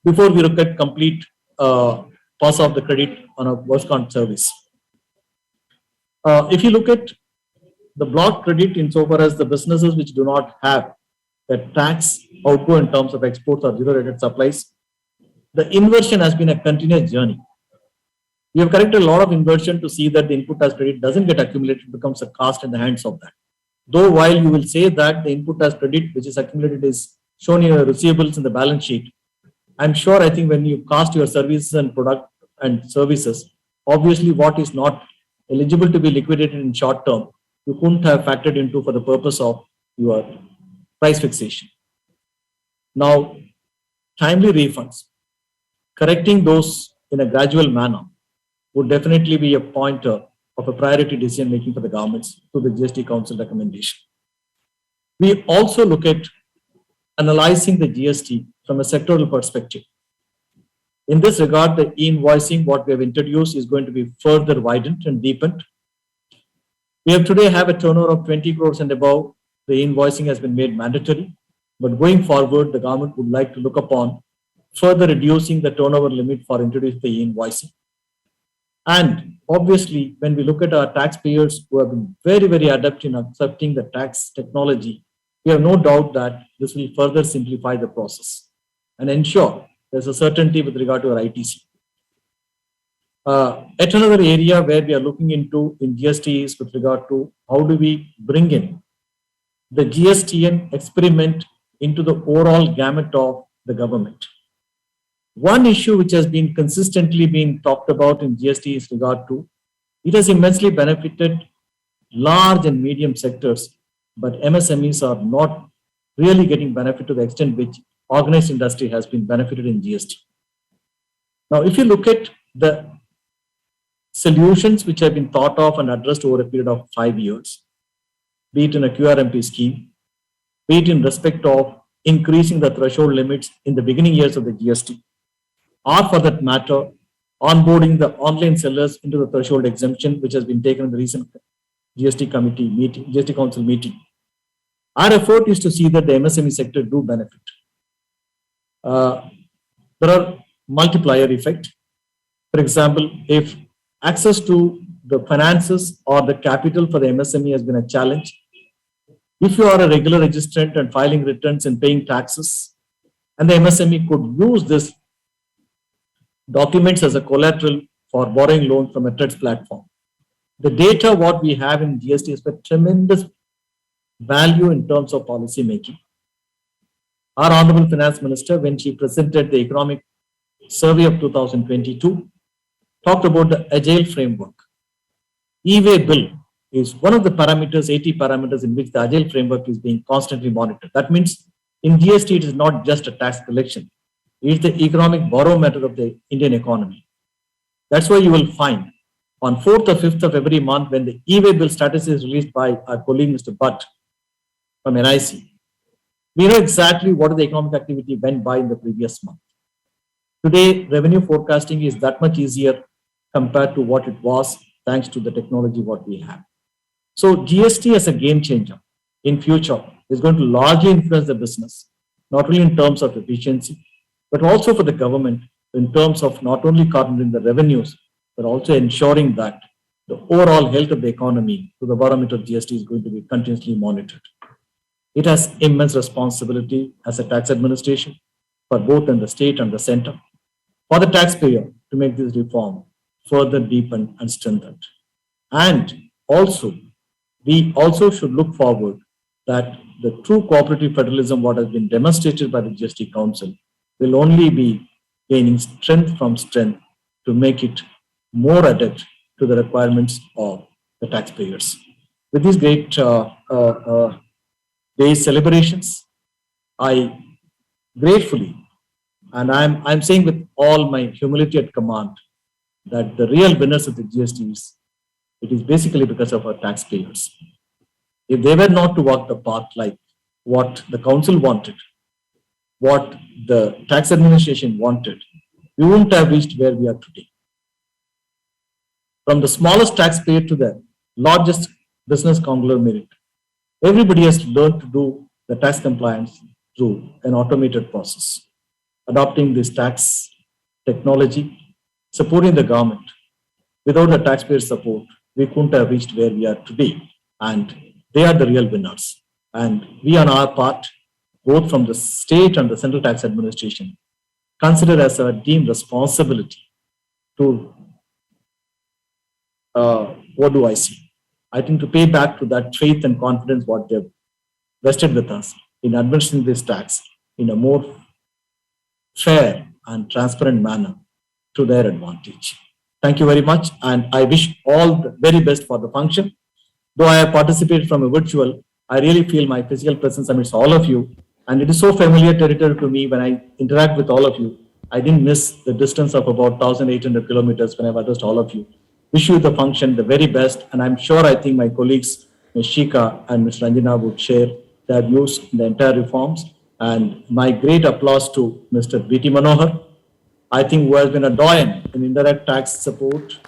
before we look at complete pass of the credit on a worst contract service. If you look at the block credit insofar as the businesses which do not have a tax outgo in terms of exports or zero rated supplies, the inversion has been a continuous journey. We have corrected a lot of inversion to see that the input tax credit doesn't get accumulated, becomes a cost in the hands of that. Though while you will say that the input tax credit which is accumulated is shown in your receivables in the balance sheet, I'm sure I think when you cost your services and product and services, obviously what is not eligible to be liquidated in short term, you couldn't have factored into for the purpose of your price fixation. Now, timely refunds, correcting those in a gradual manner would definitely be a pointer of a priority decision making for the governments to the GST Council recommendation. We also look at analyzing the GST from a sectoral perspective. In this regard, the e-invoicing, what we have introduced, is going to be further widened and deepened. We have today have a turnover of 20 crores and above. The invoicing has been made mandatory, but going forward, the government would like to look upon further reducing the turnover limit for introducing the e-invoicing. And obviously, when we look at our taxpayers who have been very, very adept in accepting the tax technology, we have no doubt that this will further simplify the process and ensure there's a certainty with regard to our ITC. At another area where we are looking into in GST is with regard to how do we bring in the GSTN experiment into the overall gamut of the government. One issue which has been consistently being talked about in GST is regard to it has immensely benefited large and medium sectors, but MSMEs are not really getting benefit to the extent which organized industry has been benefited in GST. Now, if you look at the solutions which have been thought of and addressed over a period of 5 years, be it in a QRMP scheme, be it in respect of increasing the threshold limits in the beginning years of the GST, or for that matter, onboarding the online sellers into the threshold exemption, which has been taken in the recent GST committee meeting, GST council meeting. Our effort is to see that the MSME sector do benefit. There are multiplier effect. For example, if access to the finances or the capital for the MSME has been a challenge, if you are a regular registrant and filing returns and paying taxes, and the MSME could use this documents as a collateral for borrowing loan from a TREDS platform. The data what we have in GST is a tremendous value in terms of policy making. Our Honorable Finance Minister, when she presented the economic survey of 2022, talked about the agile framework. E-way bill is one of the parameters, 80 parameters in which the agile framework is being constantly monitored. That means in GST, it is not just a tax collection. It is the economic barometer of the Indian economy. That's why you will find on 4th or 5th of every month when the e-way bill status is released by our colleague Mr. Butt from NIC, we know exactly what the economic activity went by in the previous month. Today, revenue forecasting is that much easier compared to what it was thanks to the technology what we have. So GST as a game changer in future is going to largely influence the business, not only in terms of efficiency, but also for the government in terms of not only garnering the revenues, but also ensuring that the overall health of the economy through the barometer of GST is going to be continuously monitored. It has immense responsibility as a tax administration for both in the state and the center, for the taxpayer to make this reform further deepened and strengthened. And also, we also should look forward that the true cooperative federalism, what has been demonstrated by the GST Council, will only be gaining strength from strength to make it more adept to the requirements of the taxpayers. With these great day's celebrations, I gratefully, and I'm saying with all my humility at command, that the real winners of the GST it is basically because of our taxpayers. If they were not to walk the path like what the council wanted, what the tax administration wanted, we wouldn't have reached where we are today. From the smallest taxpayer to the largest business conglomerate, everybody has learned to do the tax compliance through an automated process. Adopting this tax technology, supporting the government. Without the taxpayer support, we couldn't have reached where we are today. And they are the real winners. And we on our part, both from the state and the central tax administration, consider as our deemed responsibility to, what do I see? I think to pay back to that faith and confidence what they've vested with us in administering this tax in a more fair and transparent manner to their advantage. Thank you very much, and I wish all the very best for the function. Though I have participated from a virtual, I really feel my physical presence amidst all of you And it is so familiar territory to me when I interact with all of you. I didn't miss the distance of about 1,800 kilometers when I've addressed all of you. Wish you the function the very best, and I'm sure I think my colleagues, Ms. Shika and Ms. Ranjana, would share their views in the entire reforms. And my great applause to Mr. B.T. Manohar, I think who has been a doyen in indirect tax support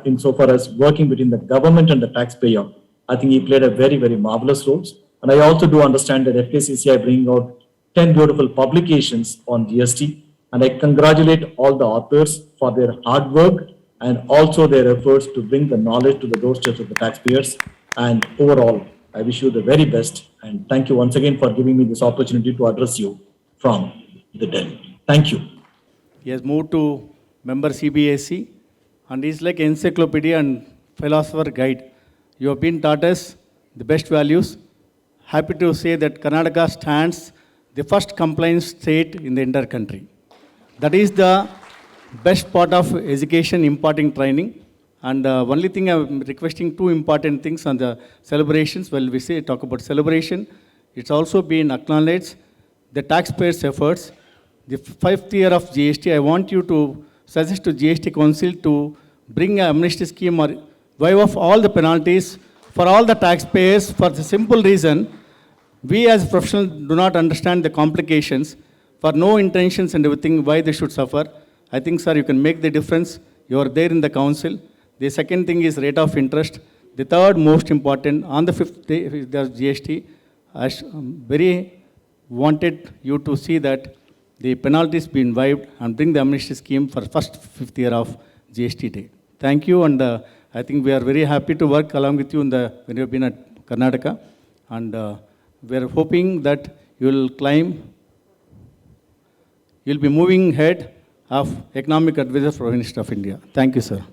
insofar as working between the government and the taxpayer. I think he played a very, very marvelous role. And I also do understand that FKCCI bringing out 10 beautiful publications on GST. And I congratulate all the authors for their hard work and also their efforts to bring the knowledge to the doorsteps of the taxpayers. And overall, I wish you the very best. And thank you once again for giving me this opportunity to address you from the Delhi. Thank you. He has moved to member CBSE and he's like encyclopedia and philosopher guide. You have been taught us the best values. Happy to say that Karnataka stands the first compliance state in the entire country. That is the best part of education, imparting training. And only thing I'm requesting two important things on the celebrations. Well, we say talk about celebration. It's also been acknowledged the taxpayers' efforts. The 5th year of GST, I want you to suggest to GST Council to bring an amnesty scheme or waive off all the penalties for all the taxpayers for the simple reason we as professionals do not understand the complications for no intentions and everything why they should suffer. I think, sir, you can make the difference. You are there in the council. The second thing is rate of interest. The third most important, on the 5th day, the GST, I very wanted you to see that the penalties be waived and bring the amnesty scheme for first 5th year of GST day. Thank you, and I think we are very happy to work along with you when you have been at Karnataka, and we are hoping that you will you'll be moving ahead of economic advisor for Minister of India. Thank you, sir.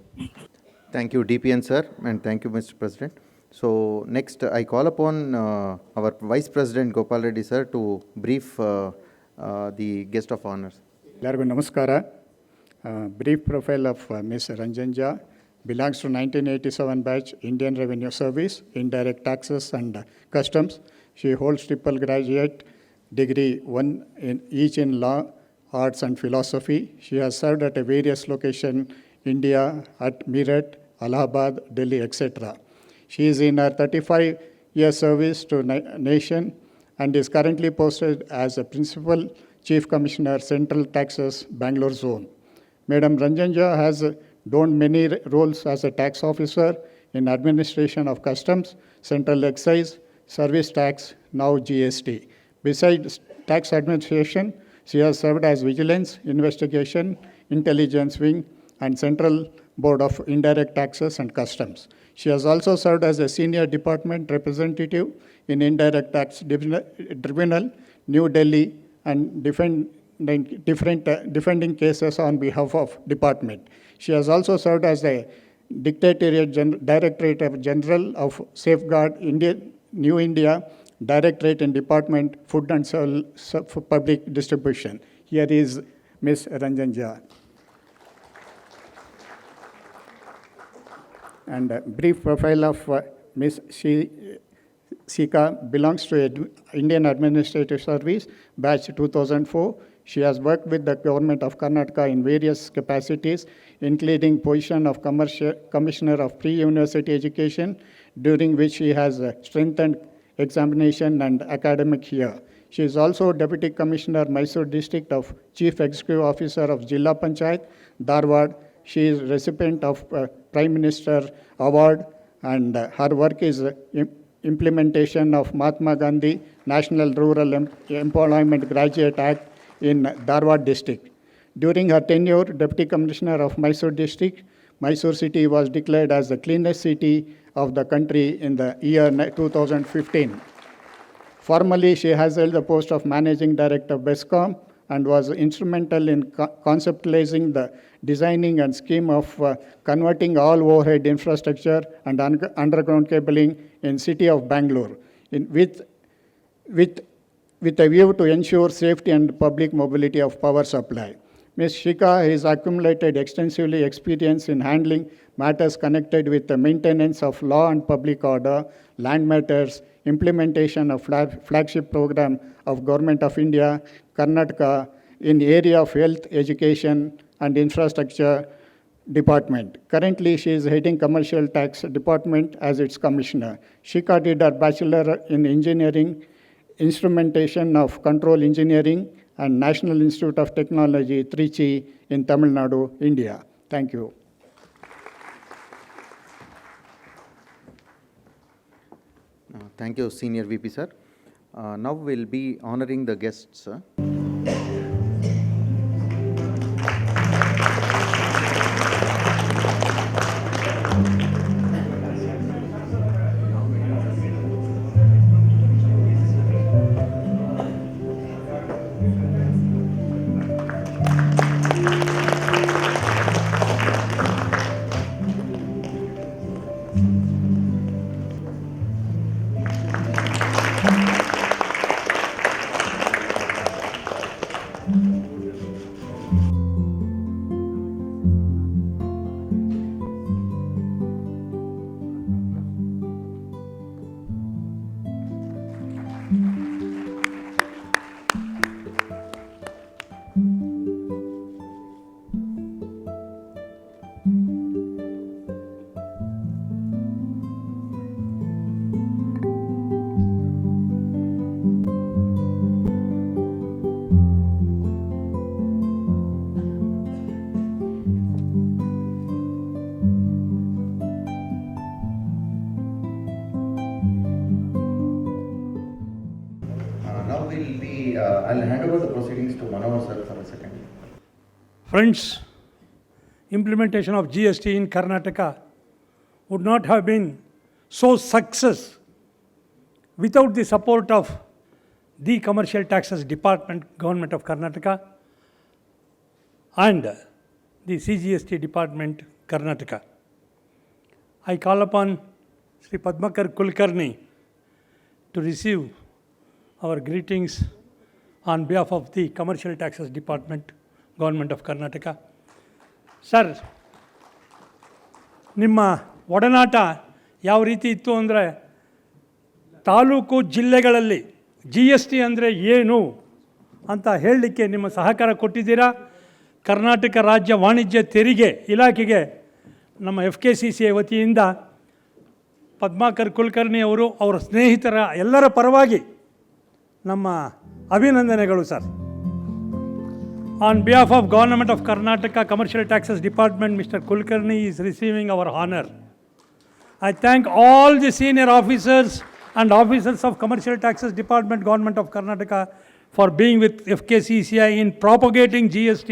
Thank you, DPN sir, and thank you, Mr. President. So next, I call upon our Vice President Gopal Reddy sir to brief the guest of honors. ಎಲ್ಲರಿಗೂ ನಮಸ್ಕಾರ. Brief profile of Ms. Ranjanja belongs to 1987 batch Indian Revenue Service, Indirect Taxes and Customs. She holds triple graduate degree, one in each in law, arts and philosophy. She has served at a various locations, India, at Meerut, Allahabad, Delhi, etc. She is in her 35-year service to nation and is currently posted as a Principal Chief Commissioner, Central Taxes, Bengaluru Zone. Madam Ranjanja has done many roles as a tax officer in administration of customs, central excise, service tax, now GST. Besides tax administration, she has served as vigilance, investigation, intelligence wing, and Central Board of Indirect Taxes and Customs. She has also served as a senior department representative in Indirect Tax Tribunal, New Delhi, and defending cases on behalf of department. She has also served as the Directorate General of Safeguard India, New India, Directorate and Department, Food and Public Distribution. Here is Ms. Ranjanja. And a brief profile of Ms. Sika belongs to Indian Administrative Service, batch 2004. She has worked with the government of Karnataka in various capacities, including position of Commissioner of Pre-University Education, during which she has strengthened examination and academic year. She is also Deputy Commissioner, Mysore District of Chief Executive Officer of Jilla Panchayat, Dharwad. She is recipient of Prime Minister Award, and her work is implementation of Mahatma Gandhi National Rural Employment Graduate Act in Dharwad district. During her tenure, Deputy Commissioner of Mysore District, Mysore city was declared as the cleanest city of the country in the year 2015. Formerly, she has held the post of Managing Director of BESCOM and was instrumental in conceptualizing the designing and scheme of converting all overhead infrastructure and underground cabling in city of Bengaluru with a view to ensure safety and public mobility of power supply. Ms. Shika has accumulated extensively experience in handling matters connected with the maintenance of law and public order, land matters, implementation of flagship program of Government of India, Karnataka, in area of health, education, and infrastructure department. Currently, she is heading commercial tax department as its commissioner. Shika did her bachelor in engineering, instrumentation of control engineering, and National Institute of Technology, Trichy, in Tamil Nadu, India. Thank you. Thank you, Senior VP, sir. Now we'll be honoring the guests, sir. Now we'll be, I'll hand over the proceedings to Manohar sir for a second. Friends, implementation of GST in Karnataka would not have been so success without the support of the Commercial Taxes Department, Government of Karnataka, and the CGST Department, Karnataka. I call upon Sri Padmakar Kulkarni to receive our greetings on behalf of the Commercial Taxes Department, Government of Karnataka. Sir, ನಿಮ್ಮ ಒಡನಾಟ ಯಾವ ರೀತಿ ಇತ್ತು ಅಂದರೆ, ತಾಲೂಕು ಜಿಲ್ಲೆಗಳಲ್ಲಿ G S T ಅಂದರೆ ಏನು ಅಂತ ಹೇಳಲಿಕ್ಕೆ ನಿಮ್ಮ ಸಹಕಾರ ಕೊಟ್ಟಿದ್ದೀರಾ. ಕರ್ನಾಟಕ ರಾಜ್ಯ ವಾಣಿಜ್ಯ ತೆರಿಗೆ ಇಲಾಖೆಗೆ ನಮ್ಮ FKCCI ವತಿಯಿಂದ ಪದ್ಮಾಕರ್ ಕುಲಕರ್ಣಿ ಅವರು, ಅವರ ಸ್ನೇಹಿತರ ಎಲ್ಲರ ಪರವಾಗಿ ನಮ್ಮ ಅಭಿನಂದನೆಗಳು sir. On behalf of Government of Karnataka Commercial Taxes Department, Mr. Kulkarni is receiving our honor. I thank all the senior officers and officers of Commercial Taxes Department, Government of Karnataka, for being with FKCCI in propagating GST.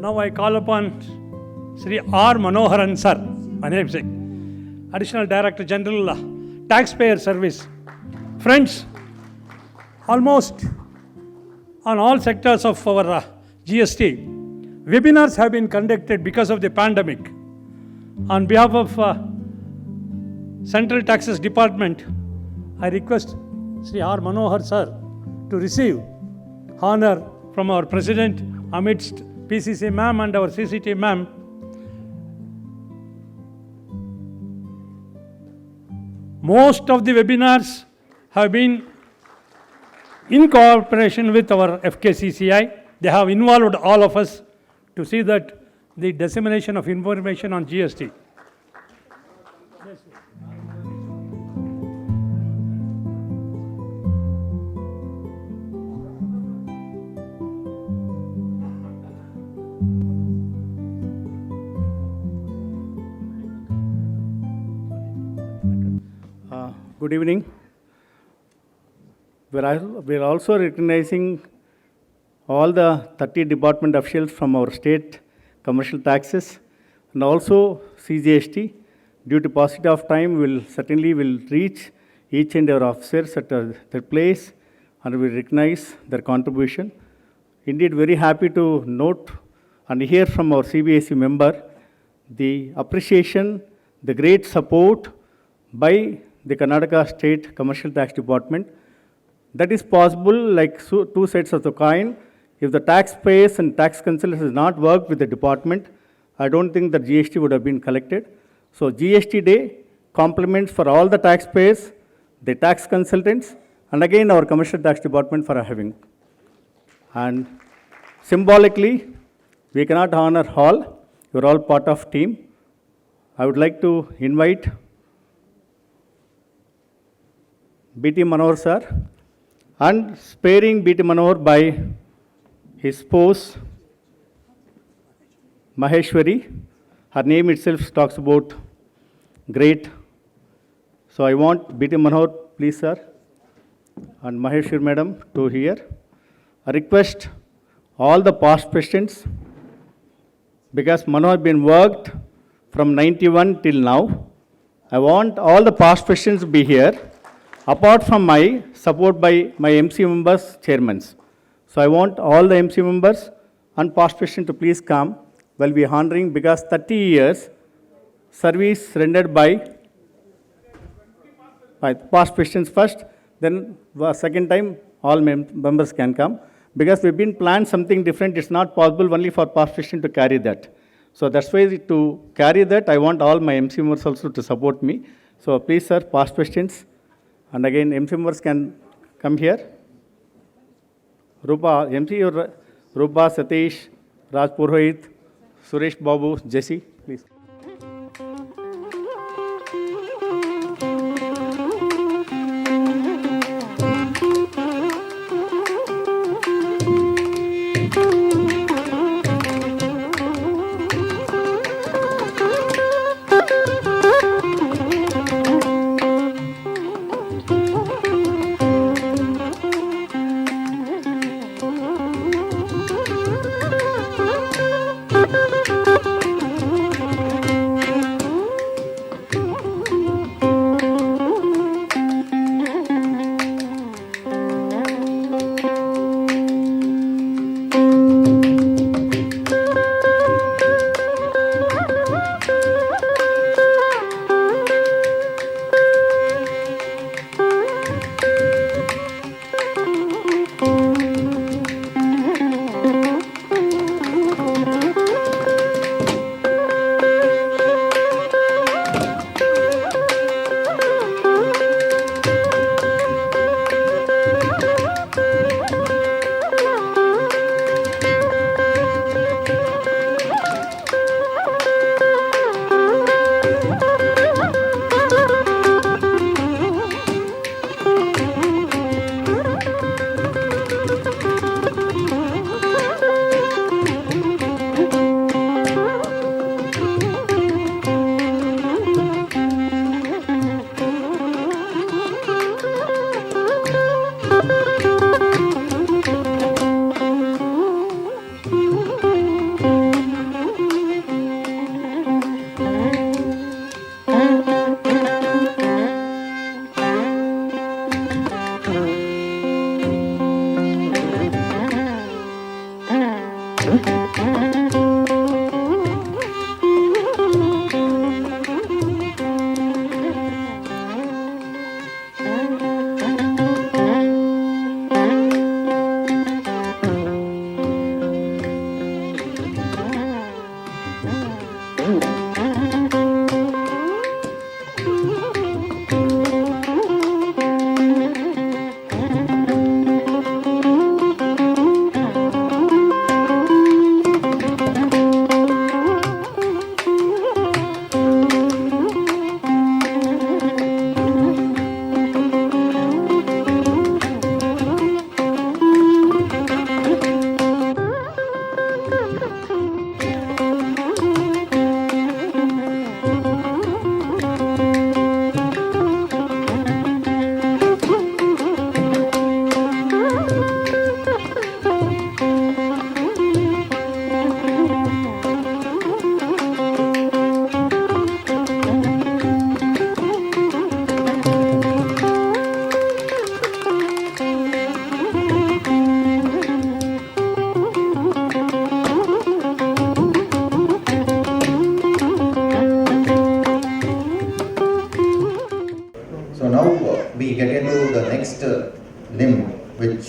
Now I call upon Sri R. Manoharan sir, my name is Additional Director General, Taxpayer Service. Friends, almost on all sectors of our GST, webinars have been conducted because of the pandemic. On behalf of Central Taxes Department, I request Sri R. Manohar sir to receive honor from our President amidst PCC ma'am and our CCT ma'am. Most of the webinars have been in cooperation with our FKCCI. They have involved all of us to see that the dissemination of information on GST. Good evening. We're also recognizing all the 30 department officials from our state commercial taxes and also CGST. Due to paucity of time, we'll certainly will reach each and every officers at their place and we recognize their contribution. Indeed, very happy to note and hear from our CBSE member the appreciation, the great support by the Karnataka State Commercial Tax Department. That is possible like two sides of the coin. If the taxpayers and tax consultants has not worked with the department, I don't think that GST would have been collected. So GST Day compliments for all the taxpayers, the tax consultants, and again our Commercial Tax Department for having. And symbolically, we cannot honor all. You're all part of team. I would like to invite B.T. Manohar sir, and sparing B.T. Manohar by his spouse, Maheshwari. Her name itself talks about great. So I want B.T. Manohar, please sir, and Maheshwari madam to hear. I request all the past presidents, because Manohar has been worked from 91 till now. I want all the past presidents to be here, apart from my support by my MC members, chairmans. So I want all the MC members and past presidents to please come while we are honoring, because 30 years service rendered by past presidents first, then second time all members can come. Because we've been planned something different, it's not possible only for past president to carry that. So that's why to carry that, I want all my MC members also to support me. So please sir, past presidents, and again MC members can come here. Rupa, MC or Rupa, Satish, Raj Purohit, Suresh Babu, Jesse, please.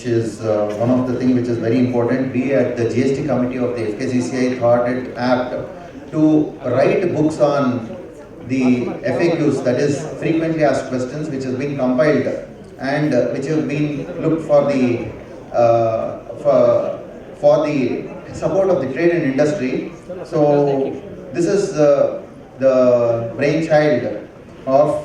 which is one of the things which is very important. We at the GST committee of the FKCCI thought it apt to write books on the FAQs, that is frequently asked questions, which has been compiled and which have been looked for the for the support of the trade and industry. So this is the brainchild of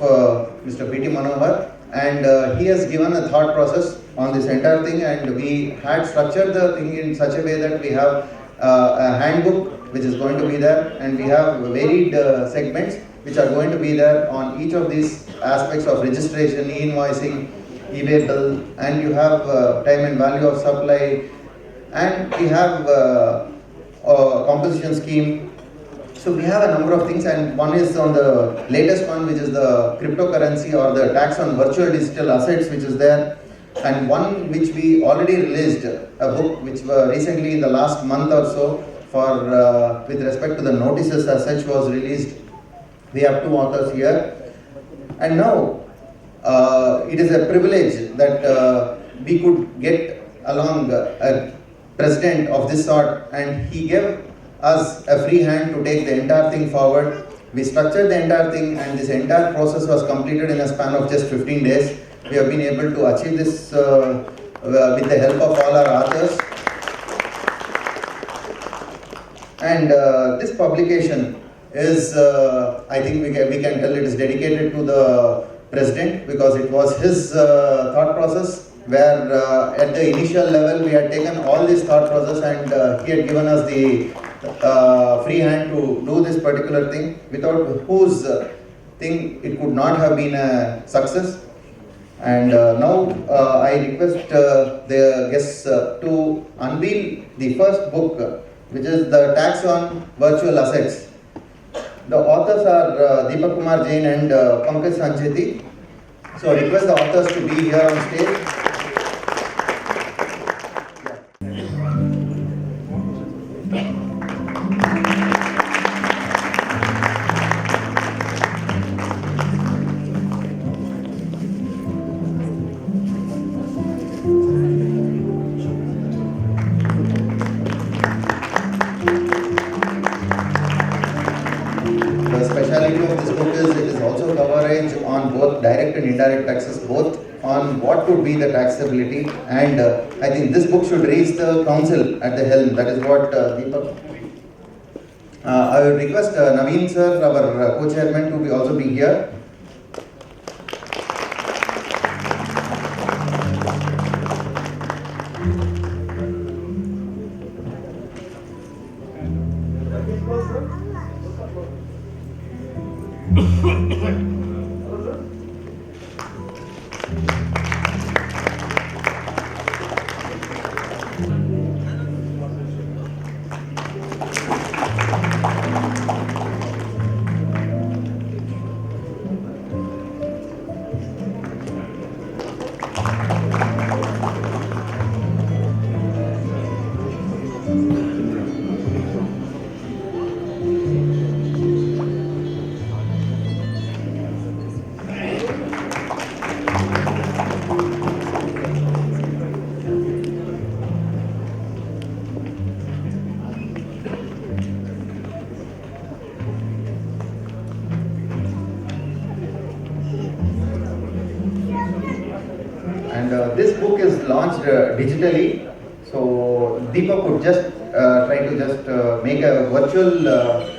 Mr. P.T. Manohar, and he has given a thought process on this entire thing, and we had structured the thing in such a way that we have a handbook which is going to be there, and we have varied segments which are going to be there on each of these aspects of registration, e-invoicing, eBay bill, and you have time and value of supply, and we have composition scheme. So we have a number of things, and one is on the latest one, which is the cryptocurrency or the tax on virtual digital assets, which is there, and one which we already released, a book which recently in the last month or so for with respect to the notices as such was released. We have two authors here, and now it is a privilege that we could get along a president of this sort, and he gave us a free hand to take the entire thing forward. We structured the entire thing, and this entire process was completed in a span of just 15 days. We have been able to achieve this with the help of all our authors. And this publication is, I think we can tell it is dedicated to the president, because it was his thought process, where at the initial level we had taken all this thought process, and he had given us the free hand to do this particular thing, without whose thing it could not have been a success. And now I request the guests to unveil the first book, which is the tax on virtual assets. The authors are Deepak Kumar Jain and Pankaj Sancheti. So I request the authors to be here on stage. The speciality of this book is it is also coverage on both direct and indirect taxes, both on what could be the taxability, and I think this book should reach the council at the helm. That is what Deepak. I would request Naveen sir, our co-chairman, to also be here. And this book is launched digitally, so Deepak would just try to just make a virtual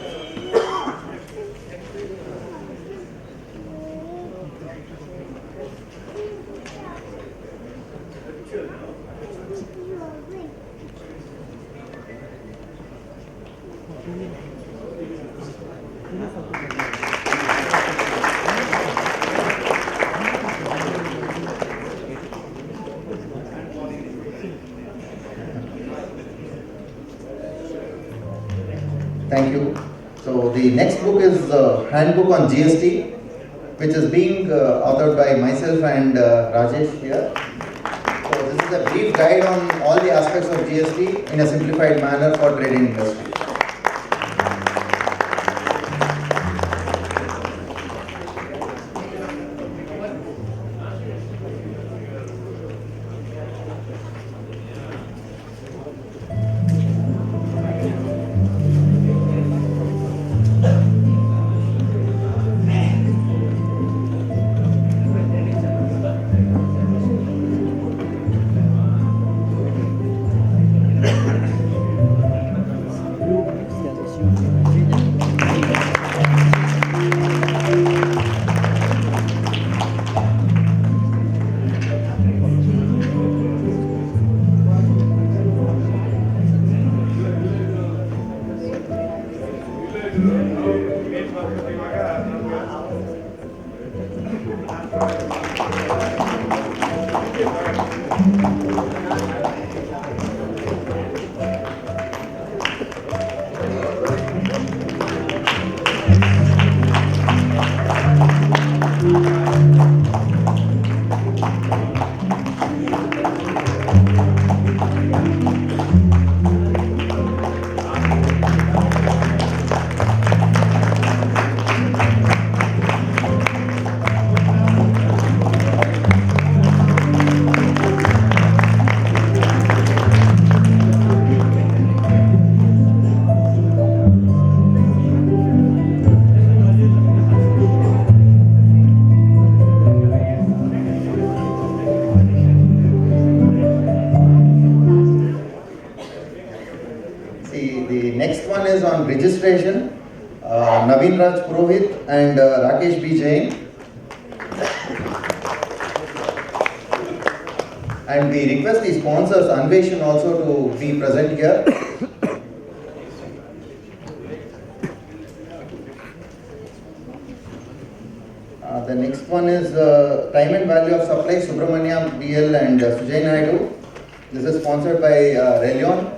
Thank you. So the next book is Handbook on GST, which is being authored by myself and Rajesh here. So this is a brief guide on all the aspects of GST in a simplified manner for trading industry. See, the next one is on registration. Naveen Raj Purohit and Rakesh B. Jain. And we request the sponsors, Anveshan, also to be present here. The next one is time and value of supply, Subramaniam BL and Sujay Naidu. This is sponsored by Relion.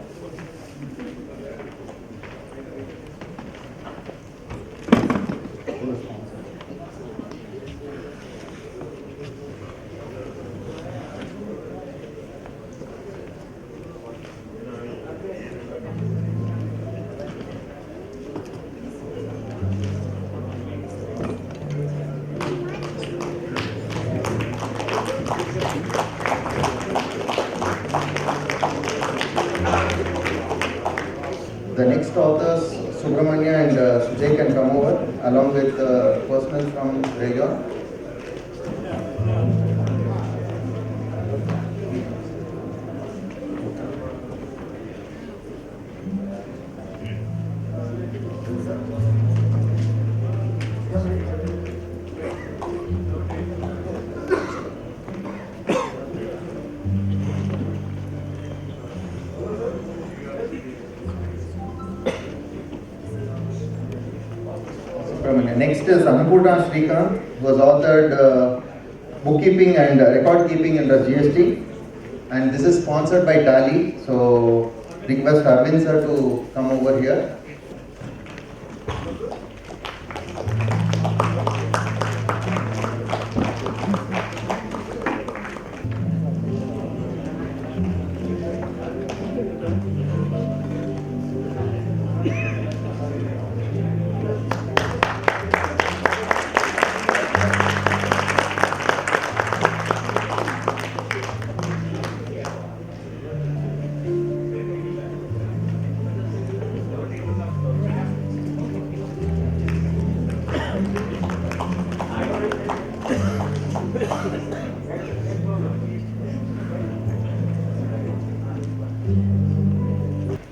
The next authors, Subramania and Sujay, can come over along with personnel from Relion. Next is Annapurna Srikanth, who has authored bookkeeping and record keeping under GST, and this is sponsored by Tally. So request Arvind sir to come over here.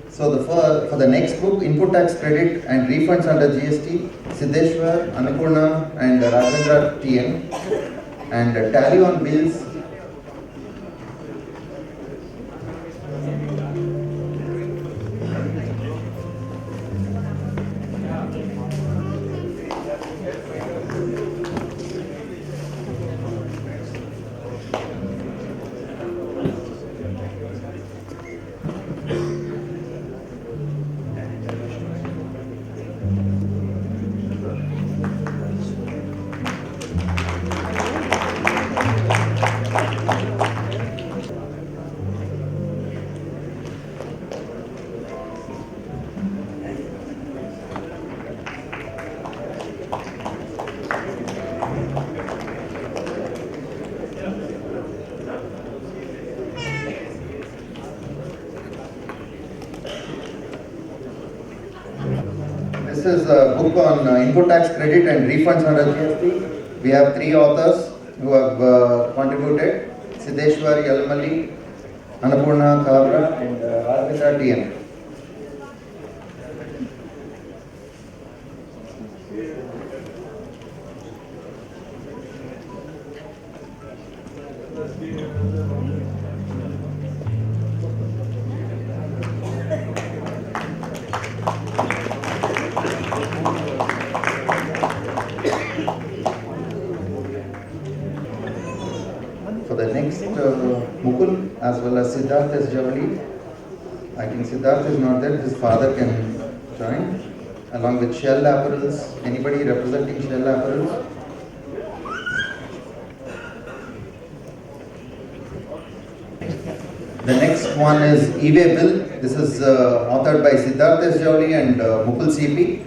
So for the next book, input tax credit and refunds under GST, Siddheshwar, Annapurna and Rajendra TN, and tally on bills. This is a book on input tax credit and refunds under GST. We have 3 authors who have contributed: Siddheshwar Yalmali, Annapurna Kabra, and Rajendra TN. Mukul as well as Siddharth S. Javali. I think Siddharth is not there, his father can join, along with Shell Apparels. Anybody representing Shell Apparels? The next one is eBay Bill. This is authored by Siddharth S. Javali and Mukul CP.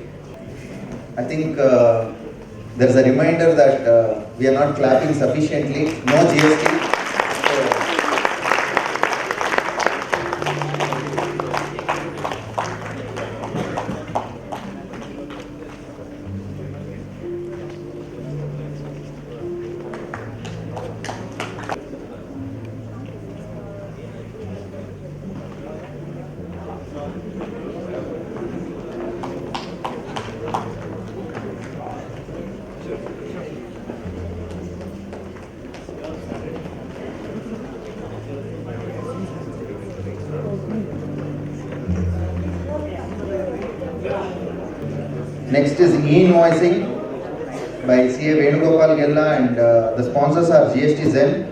I think there's a reminder that we are not clapping sufficiently. No GST. Next is e-invoicing by CA Venugopal Gella, and the sponsors are GST Zen.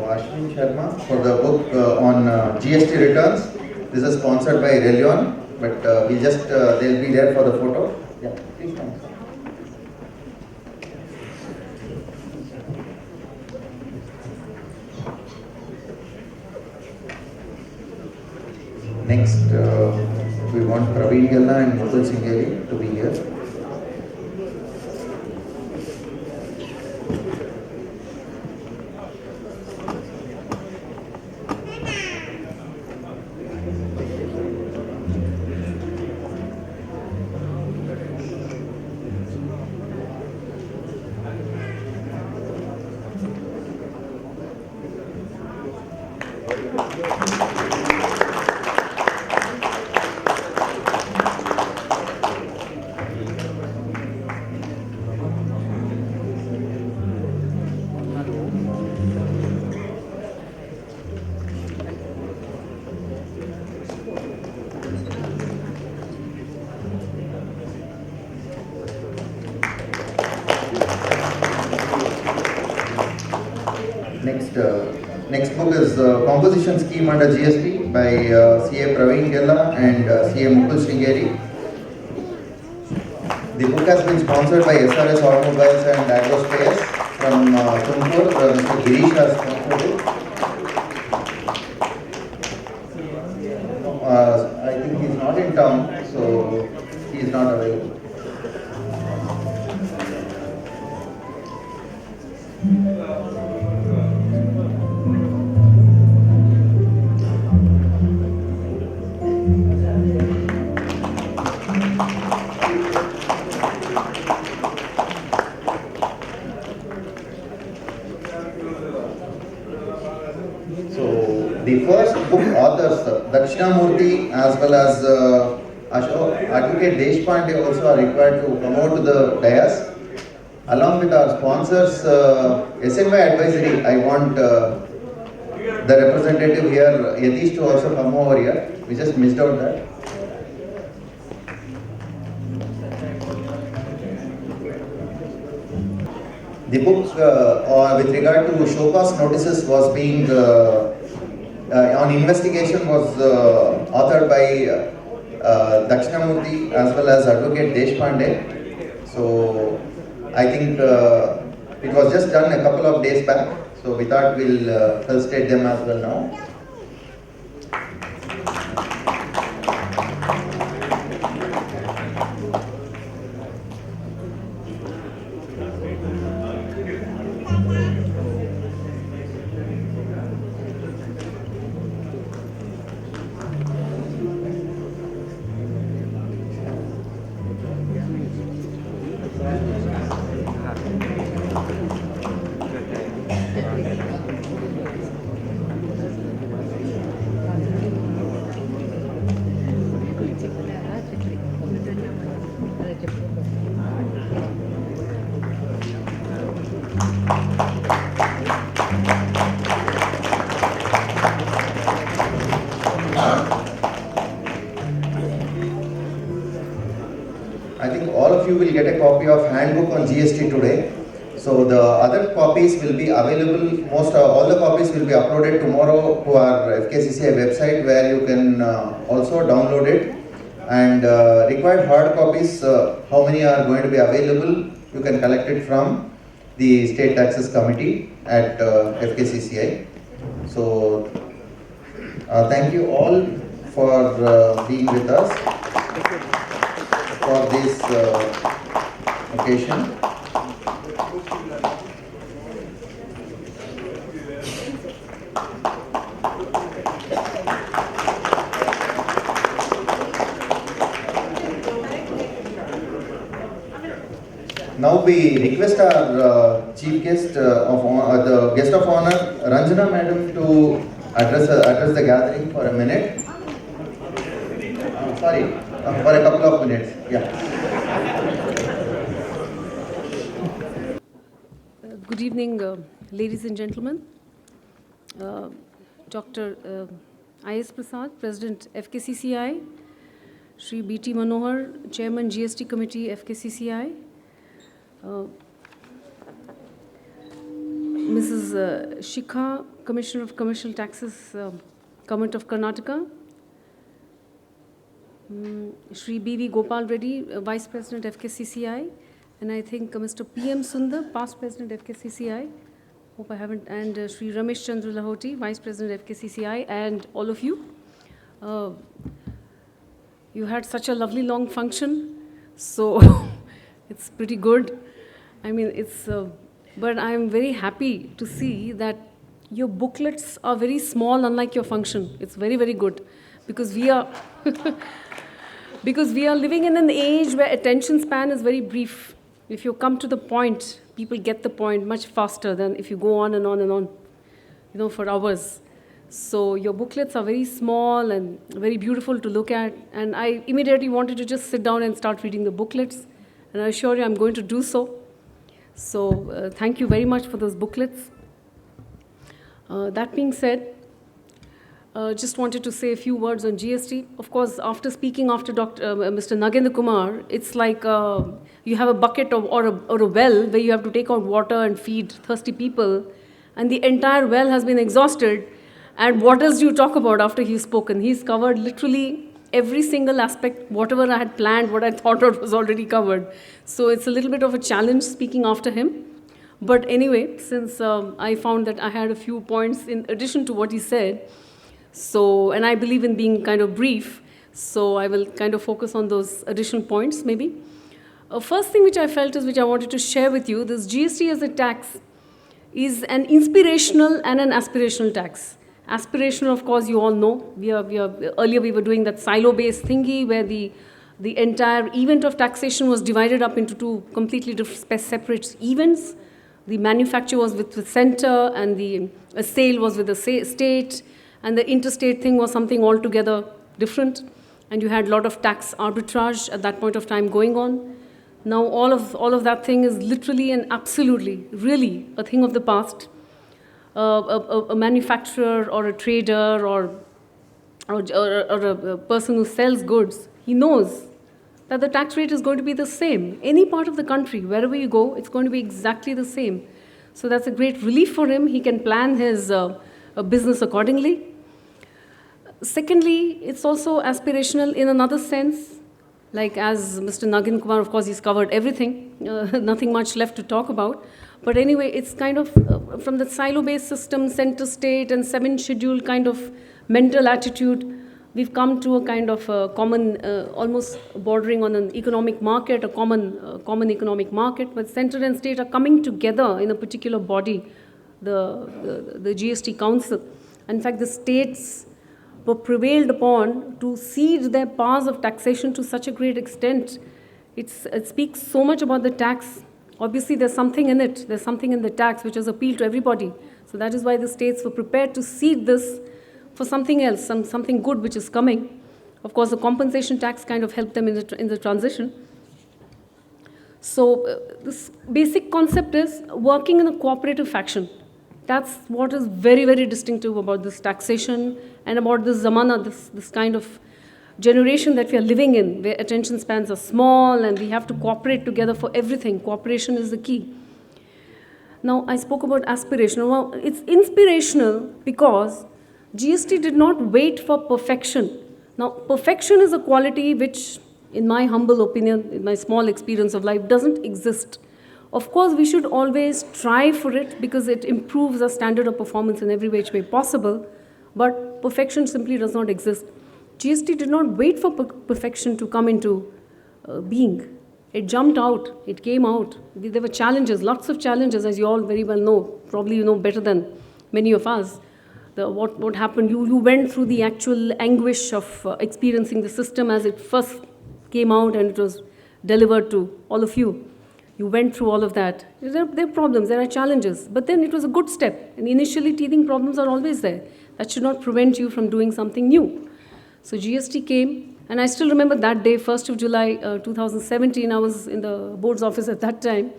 Ashwin Sharma for the book on GST returns. This is sponsored by Relion, but they'll be there for the photo. Yeah, please come. Next, we want Praveen Galla and Mukul Singheri to be here. Next book is Composition Scheme under GST by CA Praveen Gella and CA Mukul Sringeri. The book has been sponsored by SRS Automobiles and Agrospace from Tumkur. Mr. Girish has sponsored it. I think he's not in town, so he is not available. The first book authors, Dakshinamurthy as well as Advocate Deshpande also are required to come out to the dais. Along with our sponsors, SNY Advisory, I want the representative here, Yatish, to also come over here. We just missed out that. The book with regard to show cause notices was being on investigation was authored by Dakshinamurthy as well as Advocate Deshpande. So I think it was just done a couple of days back. So we thought we'll felicitate them as well now. I think all of you will get a copy of handbook on GST today. So the other copies will be available, all the copies will be uploaded tomorrow to our FKCCI website, where you can also download it. And required hard copies, how many are going to be available, you can collect it from the State Taxes Committee at FKCCI. So thank you all for being with us for this occasion. Now we request our chief guest the guest of honor, Ranjana Madam, to address the gathering for a minute. Sorry, for a couple of minutes. Yeah. Good evening, ladies and gentlemen. Dr. I.S. Prasad, President FKCCI, Shri B.T. Manohar, Chairman GST Committee FKCCI, Mrs. Shikha, Commissioner of Commercial Taxes, Government of Karnataka, Shri B.V. Gopal Reddy, Vice President FKCCI, and I think Mr. P.M. Sundar, Past President FKCCI, hope I haven't, and Shri Ramesh Chandra Lahoti, Vice President FKCCI, and all of you. You had such a lovely long function, so it's pretty good. I mean, but I'm very happy to see that your booklets are very small, unlike your function. It's very, very good, because we are because we are living in an age where attention span is very brief. If you come to the point, people get the point much faster than if you go on and on and on, for hours. So your booklets are very small and very beautiful to look at, and I immediately wanted to just sit down and start reading the booklets, and I assure you I'm going to do so. So thank you very much for those booklets. That being said, just wanted to say a few words on GST. Of course, after speaking after Mr. Nagendra Kumar, it's like you have a bucket or a well where you have to take out water and feed thirsty people, and the entire well has been exhausted. And what else do you talk about after he's spoken? He's covered literally every single aspect. Whatever I had planned, what I thought of was already covered. So it's a little bit of a challenge speaking after him. But anyway, since I found that I had a few points in addition to what he said, and I believe in being kind of brief, so I will kind of focus on those additional points maybe. First thing which I felt is, which I wanted to share with you, this GST as a tax is an inspirational and an aspirational tax. Aspirational, of course, you all know. Earlier we were doing that silo-based thingy where the entire event of taxation was divided up into two completely separate events. The manufacture was with the center, and the sale was with the state, and the interstate thing was something altogether different. And you had a lot of tax arbitrage at that point of time going on. Now all of that thing is literally and absolutely, really a thing of the past. A manufacturer or a trader or a person who sells goods, he knows that the tax rate is going to be the same. Any part of the country, wherever you go, it's going to be exactly the same. So that's a great relief for him. He can plan his business accordingly. Secondly, it's also aspirational in another sense. Like as Mr. Nagendra Kumar, of course, he's covered everything. Nothing much left to talk about. But anyway, it's kind of from the silo-based system, center state and 7th schedule kind of mental attitude, we've come to a kind of common, almost bordering on an economic market, a common economic market, but center and state are coming together in a particular body, the GST Council. In fact, the states were prevailed upon to cede their powers of taxation to such a great extent. It speaks so much about the tax. Obviously, there's something in it. There's something in the tax which has appealed to everybody. So that is why the states were prepared to cede this for something else, something good which is coming. Of course, the compensation tax kind of helped them in the transition. So this basic concept is working in a cooperative fashion. That's what is very, very distinctive about this taxation and about this zamana, this kind of generation that we are living in, where attention spans are small and we have to cooperate together for everything. Cooperation is the key. Now, I spoke about aspirational. Well, it's inspirational because GST did not wait for perfection. Now, perfection is a quality which, in my humble opinion, in my small experience of life, doesn't exist. Of course, we should always try for it because it improves our standard of performance in every which way possible, but perfection simply does not exist. GST did not wait for perfection to come into being. It jumped out, it came out. There were challenges, lots of challenges, as you all very well know. Probably you know better than many of us. What happened, you went through the actual anguish of experiencing the system as it first came out and it was delivered to all of you. You went through all of that. There are problems, there are challenges, but then it was a good step. And initially, teething problems are always there. That should not prevent you from doing something new. So GST came, and I still remember that day, 1st of July 2017, I was in the board's office at that time,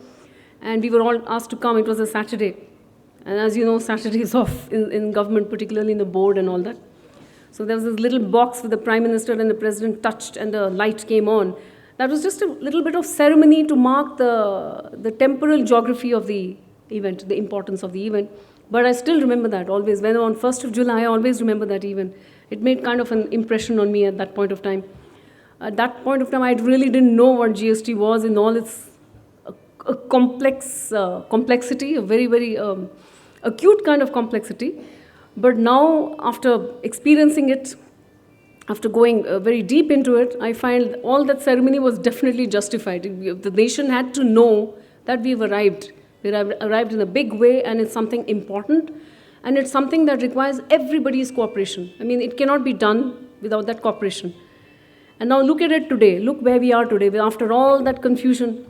and we were all asked to come. It was a Saturday. And as you know, Saturday is off in government, particularly in the board and all that. So there was this little box with the Prime Minister and the President touched, and the light came on. That was just a little bit of ceremony to mark the temporal geography of the event, the importance of the event. But I still remember that always. When on 1st of July, I always remember that event. It made kind of an impression on me at that point of time. At that point of time, I really didn't know what GST was in all its complexity, a very, very acute kind of complexity. But now, after experiencing it, after going very deep into it, I find all that ceremony was definitely justified. The nation had to know that we've arrived. We've arrived in a big way, and it's something important. And it's something that requires everybody's cooperation. I mean, it cannot be done without that cooperation. And now look at it today. Look where we are today. After all that confusion,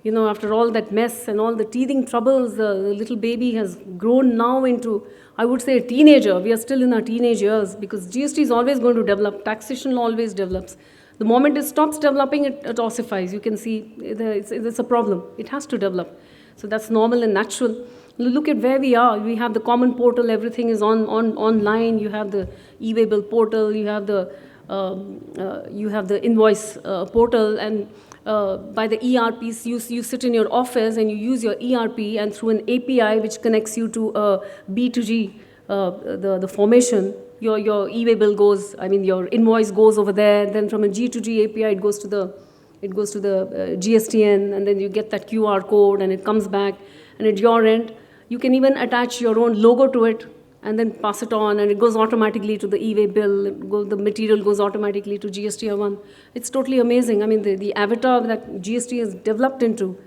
after all that mess and all the teething troubles, the little baby has grown now into, I would say, a teenager. We are still in our teenage years because GST is always going to develop. Taxation always develops. The moment it stops developing, it ossifies. You can see it's a problem. It has to develop. So that's normal and natural. Look at where we are. We have the common portal. Everything is online. You have the e-way bill portal. You have the invoice portal, and by the ERPs, you sit in your office and you use your ERP, and through an API which connects you to a B2G, the formation, your e-way bill goes. I mean, your invoice goes over there. Then from a G2G API, it goes to the GSTN, and then you get that QR code, and it comes back, and at your end, you can even attach your own logo to it and then pass it on, and it goes automatically to the e-way bill. The material goes automatically to GST1. It's totally amazing. I mean, the avatar that GST has developed into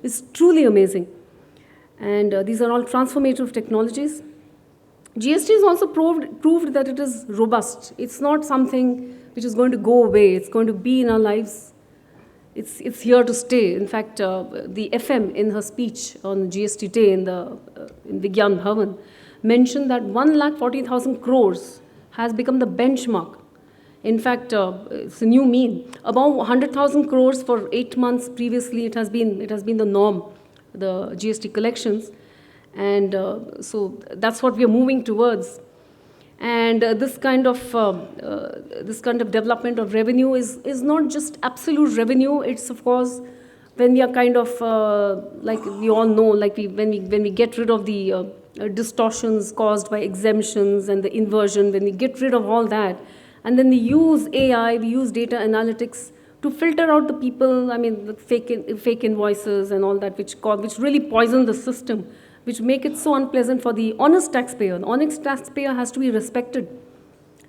is truly amazing. And these are all transformative technologies. GST has also proved that it is robust. It's not something which is going to go away. It's going to be in our lives. It's here to stay. In fact, the FM in her speech on GST Day in Vigyan Bhavan mentioned that 1,40,000 crores has become the benchmark. In fact, it's a new mean. Above 100,000 crores for 8 months previously, it has been the norm, the GST collections, and so that's what we are moving towards. And this kind of development of revenue is not just absolute revenue. It's, of course, when we are kind of like we all know, like when we get rid of the distortions caused by exemptions and the inversion, when we get rid of all that, and then we use AI, we use data analytics to filter out the people. I mean, the fake invoices and all that, which really poison the system, which make it so unpleasant for the honest taxpayer. The honest taxpayer has to be respected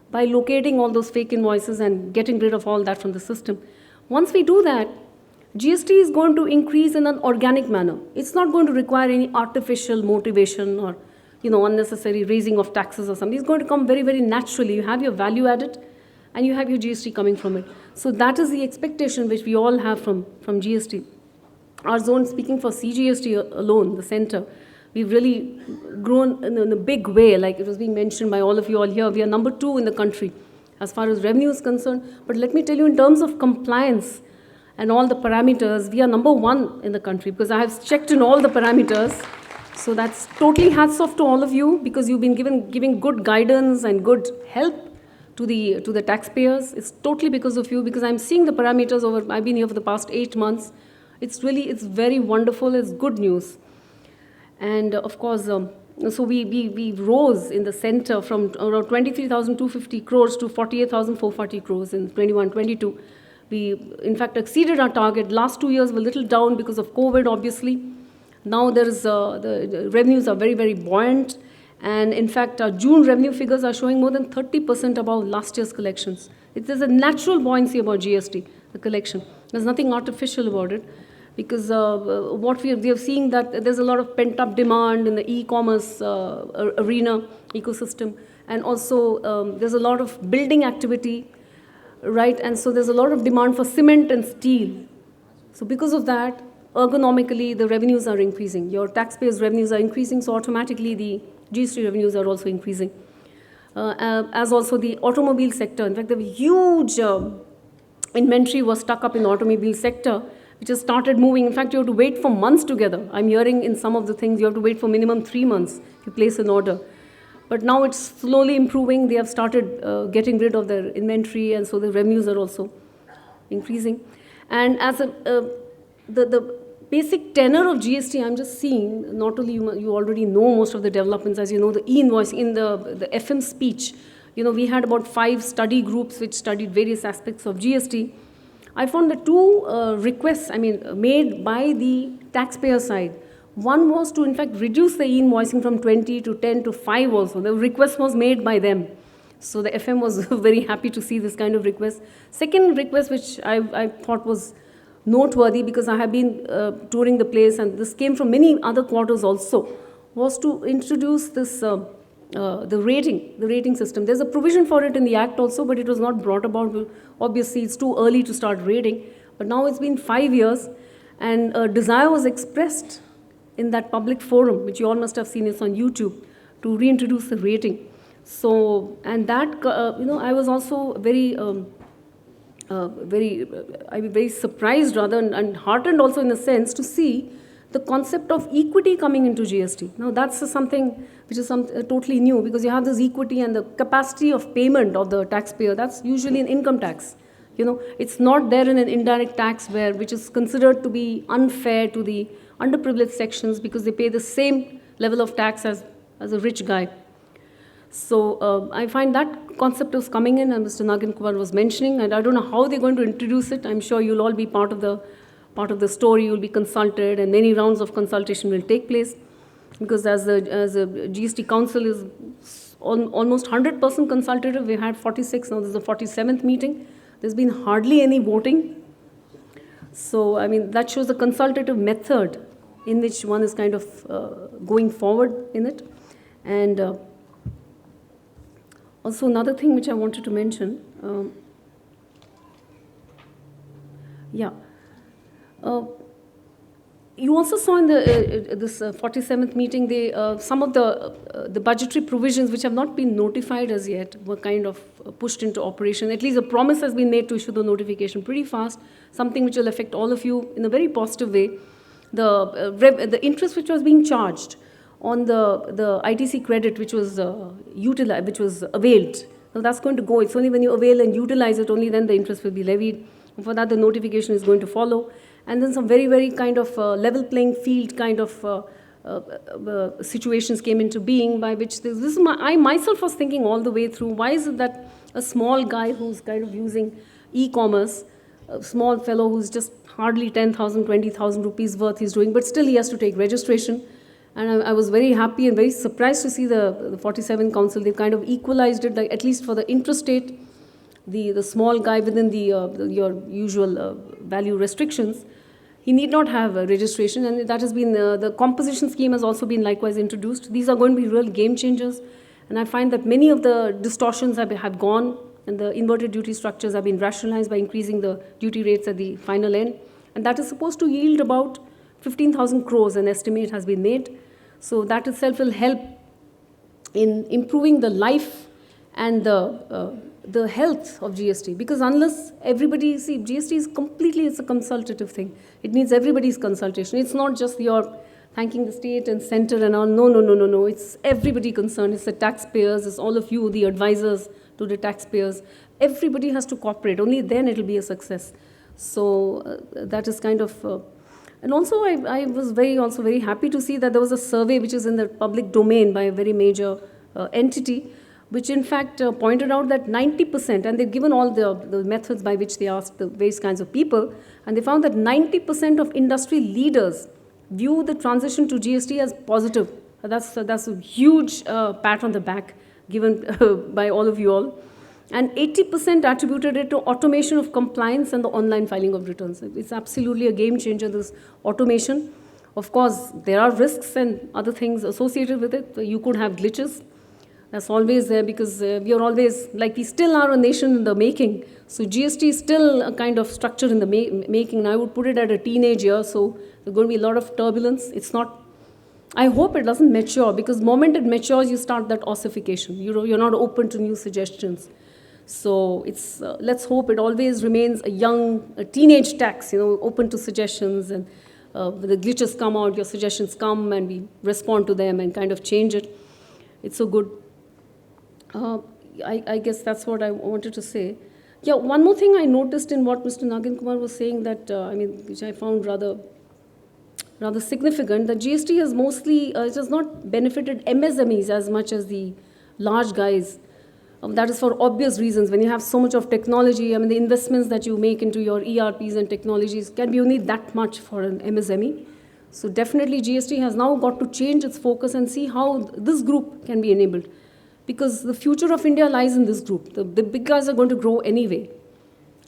by locating all those fake invoices and getting rid of all that from the system. Once we do that, GST is going to increase in an organic manner. It's not going to require any artificial motivation or unnecessary raising of taxes or something. It's going to come very, very naturally. You have your value added and you have your GST coming from it. So that is the expectation which we all have from GST. Our zone, speaking for CGST alone, the center, we've really grown in a big way, like it was being mentioned by all of you all here. We are number 2 in the country as far as revenue is concerned. But let me tell you, in terms of compliance and all the parameters, we are number one in the country because I have checked in all the parameters. So that's totally hats off to all of you because you've been giving good guidance and good help to the taxpayers. It's totally because of you, because I'm seeing the parameters over, I've been here for the past 8 months. It's very wonderful, it's good news. And of course, so we rose in the center from around 23,250 crores to 48,440 crores in 21-22. We, in fact, exceeded our target. Last 2 years were a little down because of COVID, obviously. Now the revenues are very, very buoyant. And in fact, our June revenue figures are showing more than 30% above last year's collections. There's a natural buoyancy about GST, the collection. There's nothing artificial about it. Because what we are seeing that there's a lot of pent-up demand in the e-commerce arena, ecosystem. And also there's a lot of building activity, right? And so there's a lot of demand for cement and steel. So because of that, ergonomically, the revenues are increasing. Your taxpayers' revenues are increasing, so automatically the GST revenues are also increasing. As also the automobile sector. In fact, the huge inventory was stuck up in the automobile sector, which has started moving. In fact, you have to wait for months together. I'm hearing in some of the things, you have to wait for minimum 3 months if you place an order. But now it's slowly improving. They have started getting rid of their inventory, and so the revenues are also increasing. And as the basic tenor of GST, I'm just seeing, not only you already know most of the developments, as you know, the e-invoicing in the FM speech. You know, we had about 5 study groups which studied various aspects of GST. I found the 2 requests, made by the taxpayer side. One was to, in fact, reduce the e-invoicing from 20 to 10 to 5 also. The request was made by them. So the FM was very happy to see this kind of request. Second request, which I thought was noteworthy because I have been touring the place, and this came from many other quarters also, was to introduce this the rating system. There's a provision for it in the Act also, but it was not brought about. Obviously, it's too early to start rating. But now it's been 5 years, and a desire was expressed in that public forum, which you all must have seen, it's on YouTube, to reintroduce the rating. So, and that, I was also very surprised rather, and heartened also in a sense to see the concept of equity coming into GST. Now that's something which is totally new, because you have this equity and the capacity of payment of the taxpayer. That's usually an income tax. You know, it's not there in an indirect tax which is considered to be unfair to the underprivileged sections because they pay the same level of tax as a rich guy. So I find that concept is coming in, and Mr. Nagin Kumar was mentioning, and I don't know how they're going to introduce it. I'm sure you'll all be part of the story. You'll be consulted, and many rounds of consultation will take place, because as a GST Council is almost 100% consultative. We had 46. Now this is the 47th meeting. There's been hardly any voting. So I mean that shows the consultative method in which one is kind of going forward in it, and. Also, another thing which I wanted to mention, you also saw in this 47th meeting, some of the budgetary provisions which have not been notified as yet were kind of pushed into operation. At least a promise has been made to issue the notification pretty fast, something which will affect all of you in a very positive way. The interest which was being charged on the ITC credit which was availed. So that's going to go. It's only when you avail and utilize it, only then the interest will be levied. And for that, the notification is going to follow. And then some very, very kind of level playing field kind of situations came into being, by which I myself was thinking all the way through, why is it that a small guy who's kind of using e-commerce, a small fellow who's just hardly 10,000, 20,000 rupees worth he's doing, but still he has to take registration. And I was very happy and very surprised to see the 47 Council. They've kind of equalized it, like at least for the intrastate, the small guy within your usual value restrictions, he need not have a registration, and that has been, the composition scheme has also been likewise introduced. These are going to be real game changers, and I find that many of the distortions have gone, and the inverted duty structures have been rationalized by increasing the duty rates at the final end, and that is supposed to yield about 15,000 crores, an estimate has been made. So that itself will help in improving the life and the the health of GST, because unless everybody, see, GST is completely, it's a consultative thing. It needs everybody's consultation. It's not just your thanking the state and center and all. No. It's everybody concerned. It's the taxpayers, it's all of you, the advisors to the taxpayers. Everybody has to cooperate. Only then it will be a success. So that is kind of... and also, I was also very happy to see that there was a survey which is in the public domain by a very major entity, which in fact pointed out that 90%, and they've given all the methods by which they asked the various kinds of people, and they found that 90% of industry leaders view the transition to GST as positive. That's a huge pat on the back given by all of you all. And 80% attributed it to automation of compliance and the online filing of returns. It's absolutely a game changer, this automation. Of course, there are risks and other things associated with it. You could have glitches. That's always there because we are always, like we still are a nation in the making. So GST is still a kind of structure in the making. And I would put it at a teenage year, so there's going to be a lot of turbulence. It's not, I hope it doesn't mature, because the moment it matures, you start that ossification. You're not open to new suggestions. So it's, let's hope it always remains a teenage tax, open to suggestions, and when the glitches come out, your suggestions come and we respond to them and kind of change it. It's so good. I guess that's what I wanted to say. Yeah, one more thing I noticed in what Mr. Nagin Kumar was saying that, which I found rather significant, that GST has mostly, it has not benefited MSMEs as much as the large guys. That is for obvious reasons. When you have so much of technology, the investments that you make into your ERPs and technologies can be only that much for an MSME. So definitely GST has now got to change its focus and see how this group can be enabled. Because the future of India lies in this group. The big guys are going to grow anyway.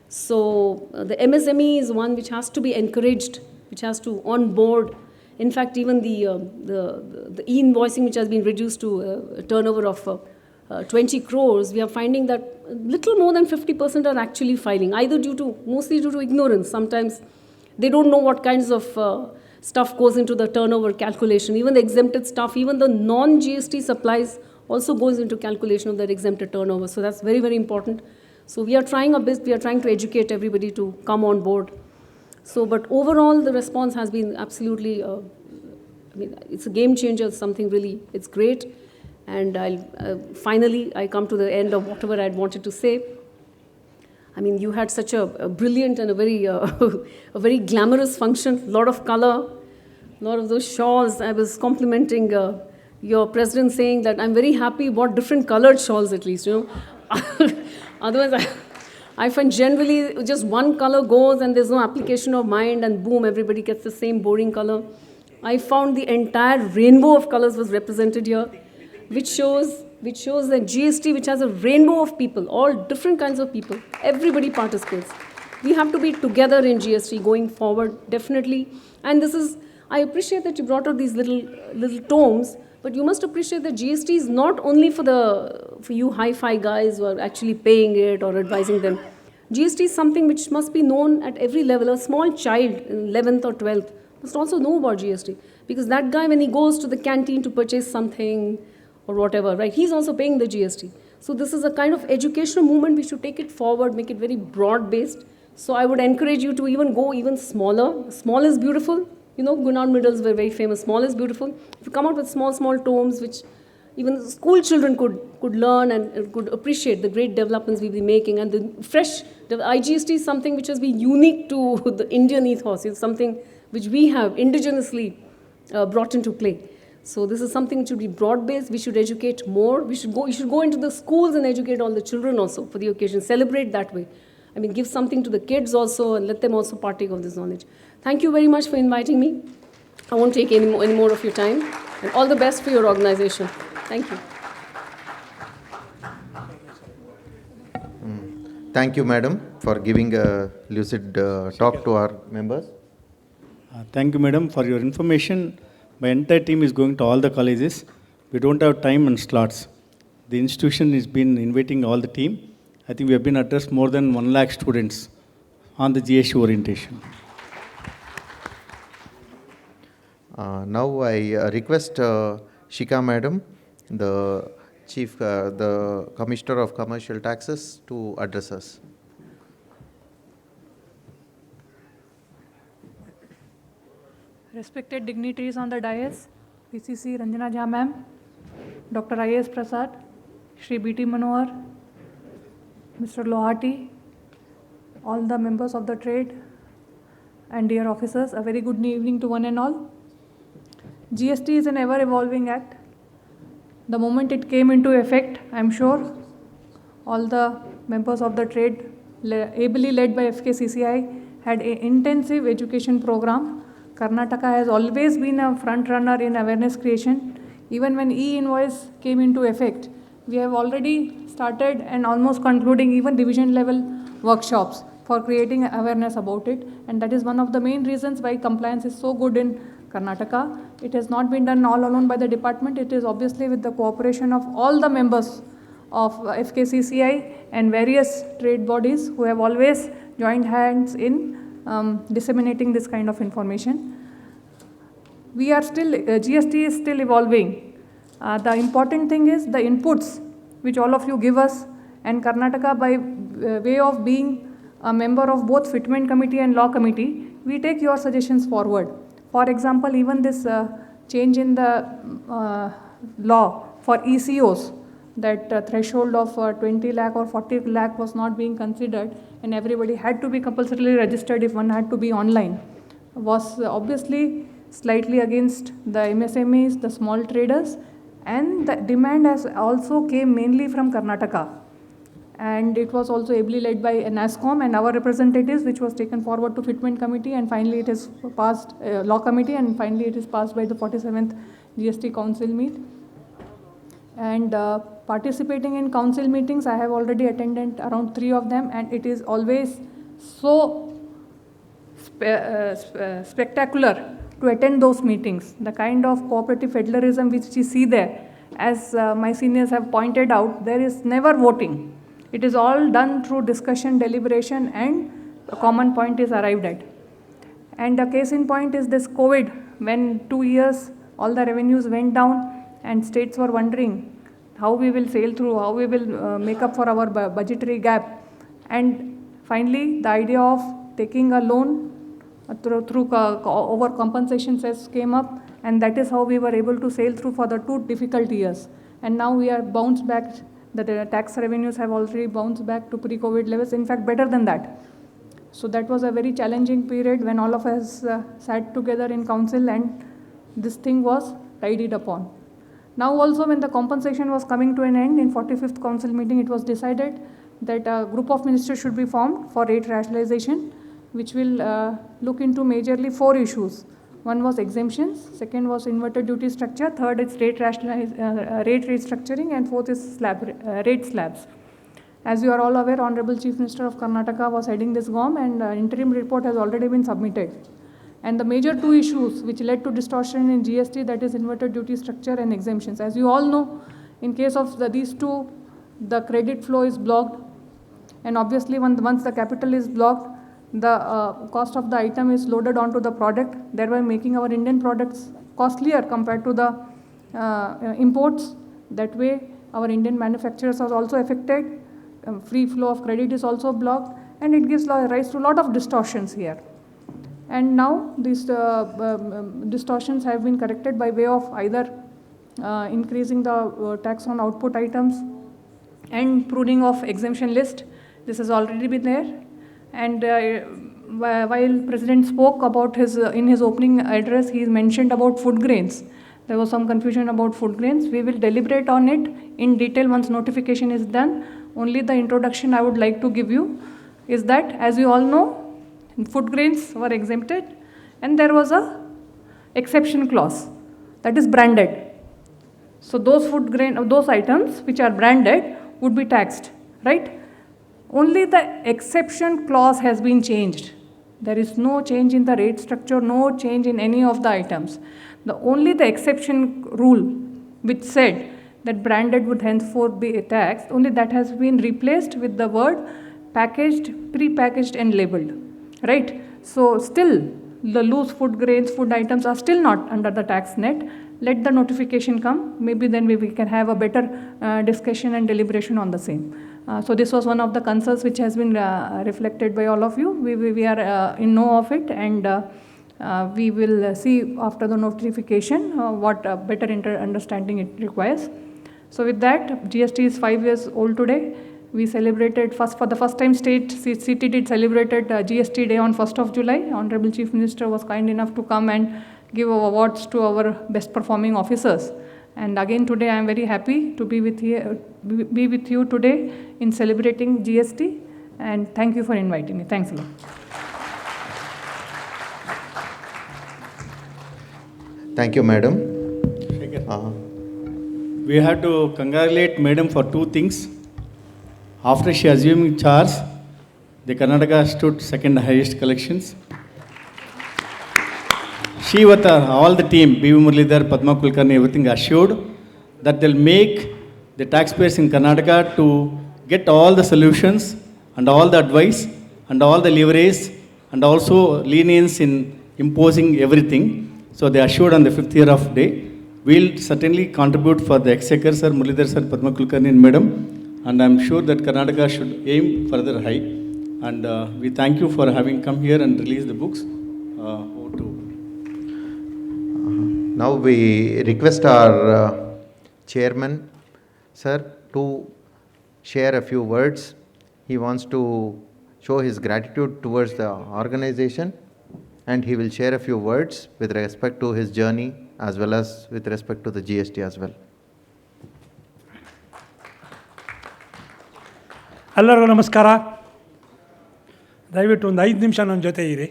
So the MSME is one which has to be encouraged, which has to onboard. In fact, even the e-invoicing, which has been reduced to a turnover of 20 crores, we are finding that little more than 50% are actually filing, either mostly due to ignorance. Sometimes they don't know what kinds of stuff goes into the turnover calculation. Even the exempted stuff, even the non-GST supplies also goes into calculation of that exempted turnover. So that's very, very important. So we are trying our best. We are trying to educate everybody to come on board. So, but overall, the response has been absolutely, it's a game changer. It's something really, it's great. And finally, I come to the end of whatever I'd wanted to say. You had such a brilliant and a very glamorous function, a lot of color, a lot of those shawls. I was complimenting your president, saying that I'm very happy you bought different colored shawls at least, Otherwise, I find generally just one color goes and there's no application of mind, and boom, everybody gets the same boring color. I found the entire rainbow of colors was represented here, which shows that GST, which has a rainbow of people, all different kinds of people, everybody participates. We have to be together in GST going forward, definitely. And this is, I appreciate that you brought out these little tomes, but you must appreciate that GST is not only for you hi-fi guys who are actually paying it or advising them. GST is something which must be known at every level. A small child in 11th or 12th must also know about GST, because that guy, when he goes to the canteen to purchase something or whatever, right, he's also paying the GST. So this is a kind of educational movement. We should take it forward, make it very broad-based. So I would encourage you to even go even smaller. Small is beautiful. Gunnar Middles were very famous. Small is beautiful. If you come out with small tomes, which even school children could learn and could appreciate the great developments we'll be making. And the IGST is something which has been unique to the Indian ethos. It's something which we have indigenously brought into play. So this is something which should be broad-based. We should educate more. You should go into the schools and educate all the children also for the occasion. Celebrate that way. Give something to the kids also and let them also partake of this knowledge. Thank you very much for inviting me. I won't take any more of your time. And all the best for your organization. Thank you. Thank you, madam, for giving a lucid talk to our members. Thank you, madam, for your information. My entire team is going to all the colleges. We don't have time and slots. The institution has been inviting all the team. I think we have been addressed more than 1 lakh students on the GST orientation. Now I request Shika madam, the the Commissioner of Commercial Taxes to address us. Respected dignitaries on the dais, PCC Ranjana Jha ma'am, Dr. I.S. Prasad, Shri B.T. Manohar, Mr. Lohati, all the members of the trade and dear officers, a very good evening to one and all. GST is an ever-evolving act. The moment it came into effect, I'm sure all the members of the trade, ably led by FKCCI, had an intensive education program. Karnataka has always been a front runner in awareness creation. Even when e-invoice came into effect, we have already started and almost concluding even division level workshops for creating awareness about it. And that is one of the main reasons why compliance is so good in Karnataka. It has not been done all alone by the department. It is obviously with the cooperation of all the members of FKCCI and various trade bodies who have always joined hands in disseminating this kind of information. We are still, GST is still evolving. The important thing is the inputs which all of you give us, and Karnataka, by way of being a member of both Fitment Committee and Law Committee, we take your suggestions forward. For example, even this change in the law for ECOs, that threshold of 20 lakh or 40 lakh was not being considered, and everybody had to be compulsorily registered if one had to be online, was obviously slightly against the MSMEs, the small traders, and the demand has also came mainly from Karnataka. And it was also ably led by NASCOM and our representatives, which was taken forward to Fitment Committee, and finally it is passed, Law Committee, and finally it is passed by the 47th GST Council meet. And participating in council meetings, I have already attended around 3 of them, and it is always so spectacular to attend those meetings. The kind of cooperative federalism which we see there, as my seniors have pointed out, there is never voting. It is all done through discussion, deliberation, and a common point is arrived at. And a case in point is this COVID, when 2 years all the revenues went down and states were wondering how we will sail through, how we will make up for our budgetary gap. And finally, the idea of taking a loan through overcompensation cess came up, and that is how we were able to sail through for the 2 difficult years. And now we are bounced back. The tax revenues have already bounced back to pre-COVID levels, in fact better than that. So that was a very challenging period when all of us sat together in council and this thing was tidied upon. Now also, when the compensation was coming to an end in 45th council meeting, it was decided that a group of ministers should be formed for rate rationalization, which will look into majorly 4 issues. One was exemptions, second was inverted duty structure, third is rate restructuring, and fourth is rate slabs. As you are all aware, Honorable Chief Minister of Karnataka was heading this GOM, and interim report has already been submitted. And the major 2 issues which led to distortion in GST, that is inverted duty structure and exemptions. As you all know, in case of these 2, the credit flow is blocked, and obviously once the capital is blocked, the cost of the item is loaded onto the product, thereby making our Indian products costlier compared to the imports. That way, our Indian manufacturers are also affected. Free flow of credit is also blocked, and it gives rise to a lot of distortions here. And now these distortions have been corrected by way of either increasing the tax on output items and pruning of exemption list. This has already been there. And while President spoke about in his opening address, he mentioned about food grains. There was some confusion about food grains. We will deliberate on it in detail once notification is done. Only the introduction I would like to give you is that, as you all know, food grains were exempted, and there was a exception clause that is branded. So those items which are branded would be taxed, right? Only the exception clause has been changed. There is no change in the rate structure, no change in any of the items. Only the exception rule, which said that branded would henceforth be taxed, only that has been replaced with the word packaged, pre-packaged and labeled, right? So still the loose food grains, food items are still not under the tax net. let the notification come. Maybe then we can have a better discussion and deliberation on the same. So this was one of the concerns which has been reflected by all of you. We are in know of it, and we will see after the notification what better understanding it requires. So with that, GST is 5 years old today. We celebrated for the first time CTD celebrated GST Day on 1st of July. Honorable Chief Minister was kind enough to come and give awards to our best performing officers. And again today I am very happy to be with you today in celebrating GST, and thank you for inviting me. Thanks a lot. Thank you, madam. We have to congratulate Madam for two things. After she assumed charge, the Karnataka stood second highest collections. She with all the team, B.V. Muralidhar, Padma Kulkarni, everything assured that they'll make the taxpayers in Karnataka to get all the solutions and all the advice and all the leverage and also lenience in imposing everything. So they assured on the 5th year of day. We'll certainly contribute for the exchequer, sir, Muralidhar sir, Padma Kulkarni and madam. And I'm sure that Karnataka should aim further high. And we thank you for having come here and released the books. Over to Now we request our chairman, sir, to share a few words. He wants to show his gratitude towards the organization, and he will share a few words with respect to his journey as well as with respect to the GST as well. ಎಲ್ಲರಿಗೂ ನಮಸ್ಕಾರ. ದಯವಿಟ್ಟು ಒಂದು 5 ನಿಮಿಷ ನನ್ನ ಜೊತೆ ಇರಿ.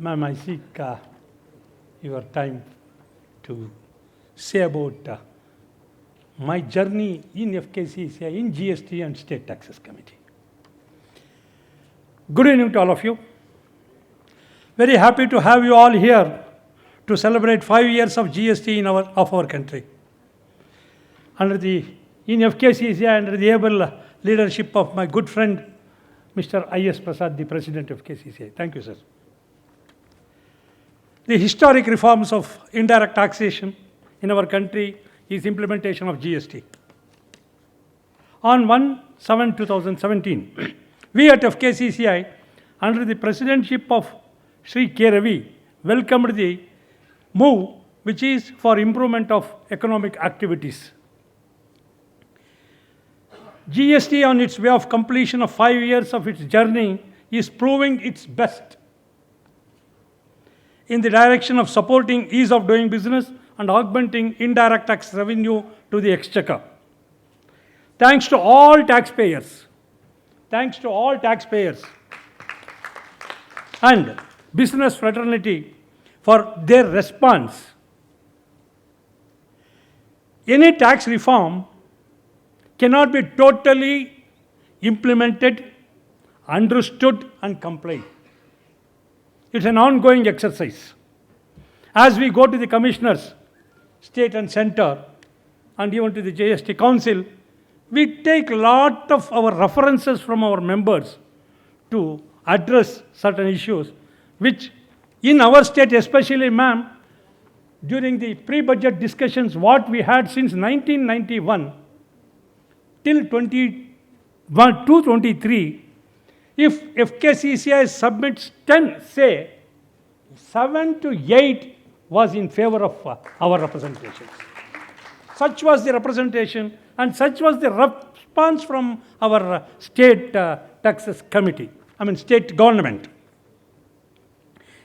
Ma'am, I seek your time to say about my journey in FKCCI, in GST and State Taxes Committee. Good evening to all of you. Very happy to have you all here to celebrate 5 years of GST of our country. In FKCCI, under the able leadership of my good friend, Mr. I.S. Prasad, the President of FKCCI. Thank you, sir. The historic reforms of indirect taxation in our country is implementation of GST. On 1/7/2017, we at FKCCI, under the presidency of Sri K. Ravi, welcomed the move which is for improvement of economic activities. GST on its way of completion of 5 years of its journey is proving its best in the direction of supporting ease of doing business and augmenting indirect tax revenue to the exchequer. Thanks to all taxpayers and business fraternity for their response. Any tax reform cannot be totally implemented, understood and complied. It's an ongoing exercise. As we go to the commissioners, state and center, and even to the GST council, we take a lot of our references from our members to address certain issues, which in our state especially, ma'am, during the pre-budget discussions, what we had since 1991 till 2023, if FKCCI submits 10, say, 7 to 8 was in favor of our representations. Such was the representation and such was the response from our state taxes committee, state government.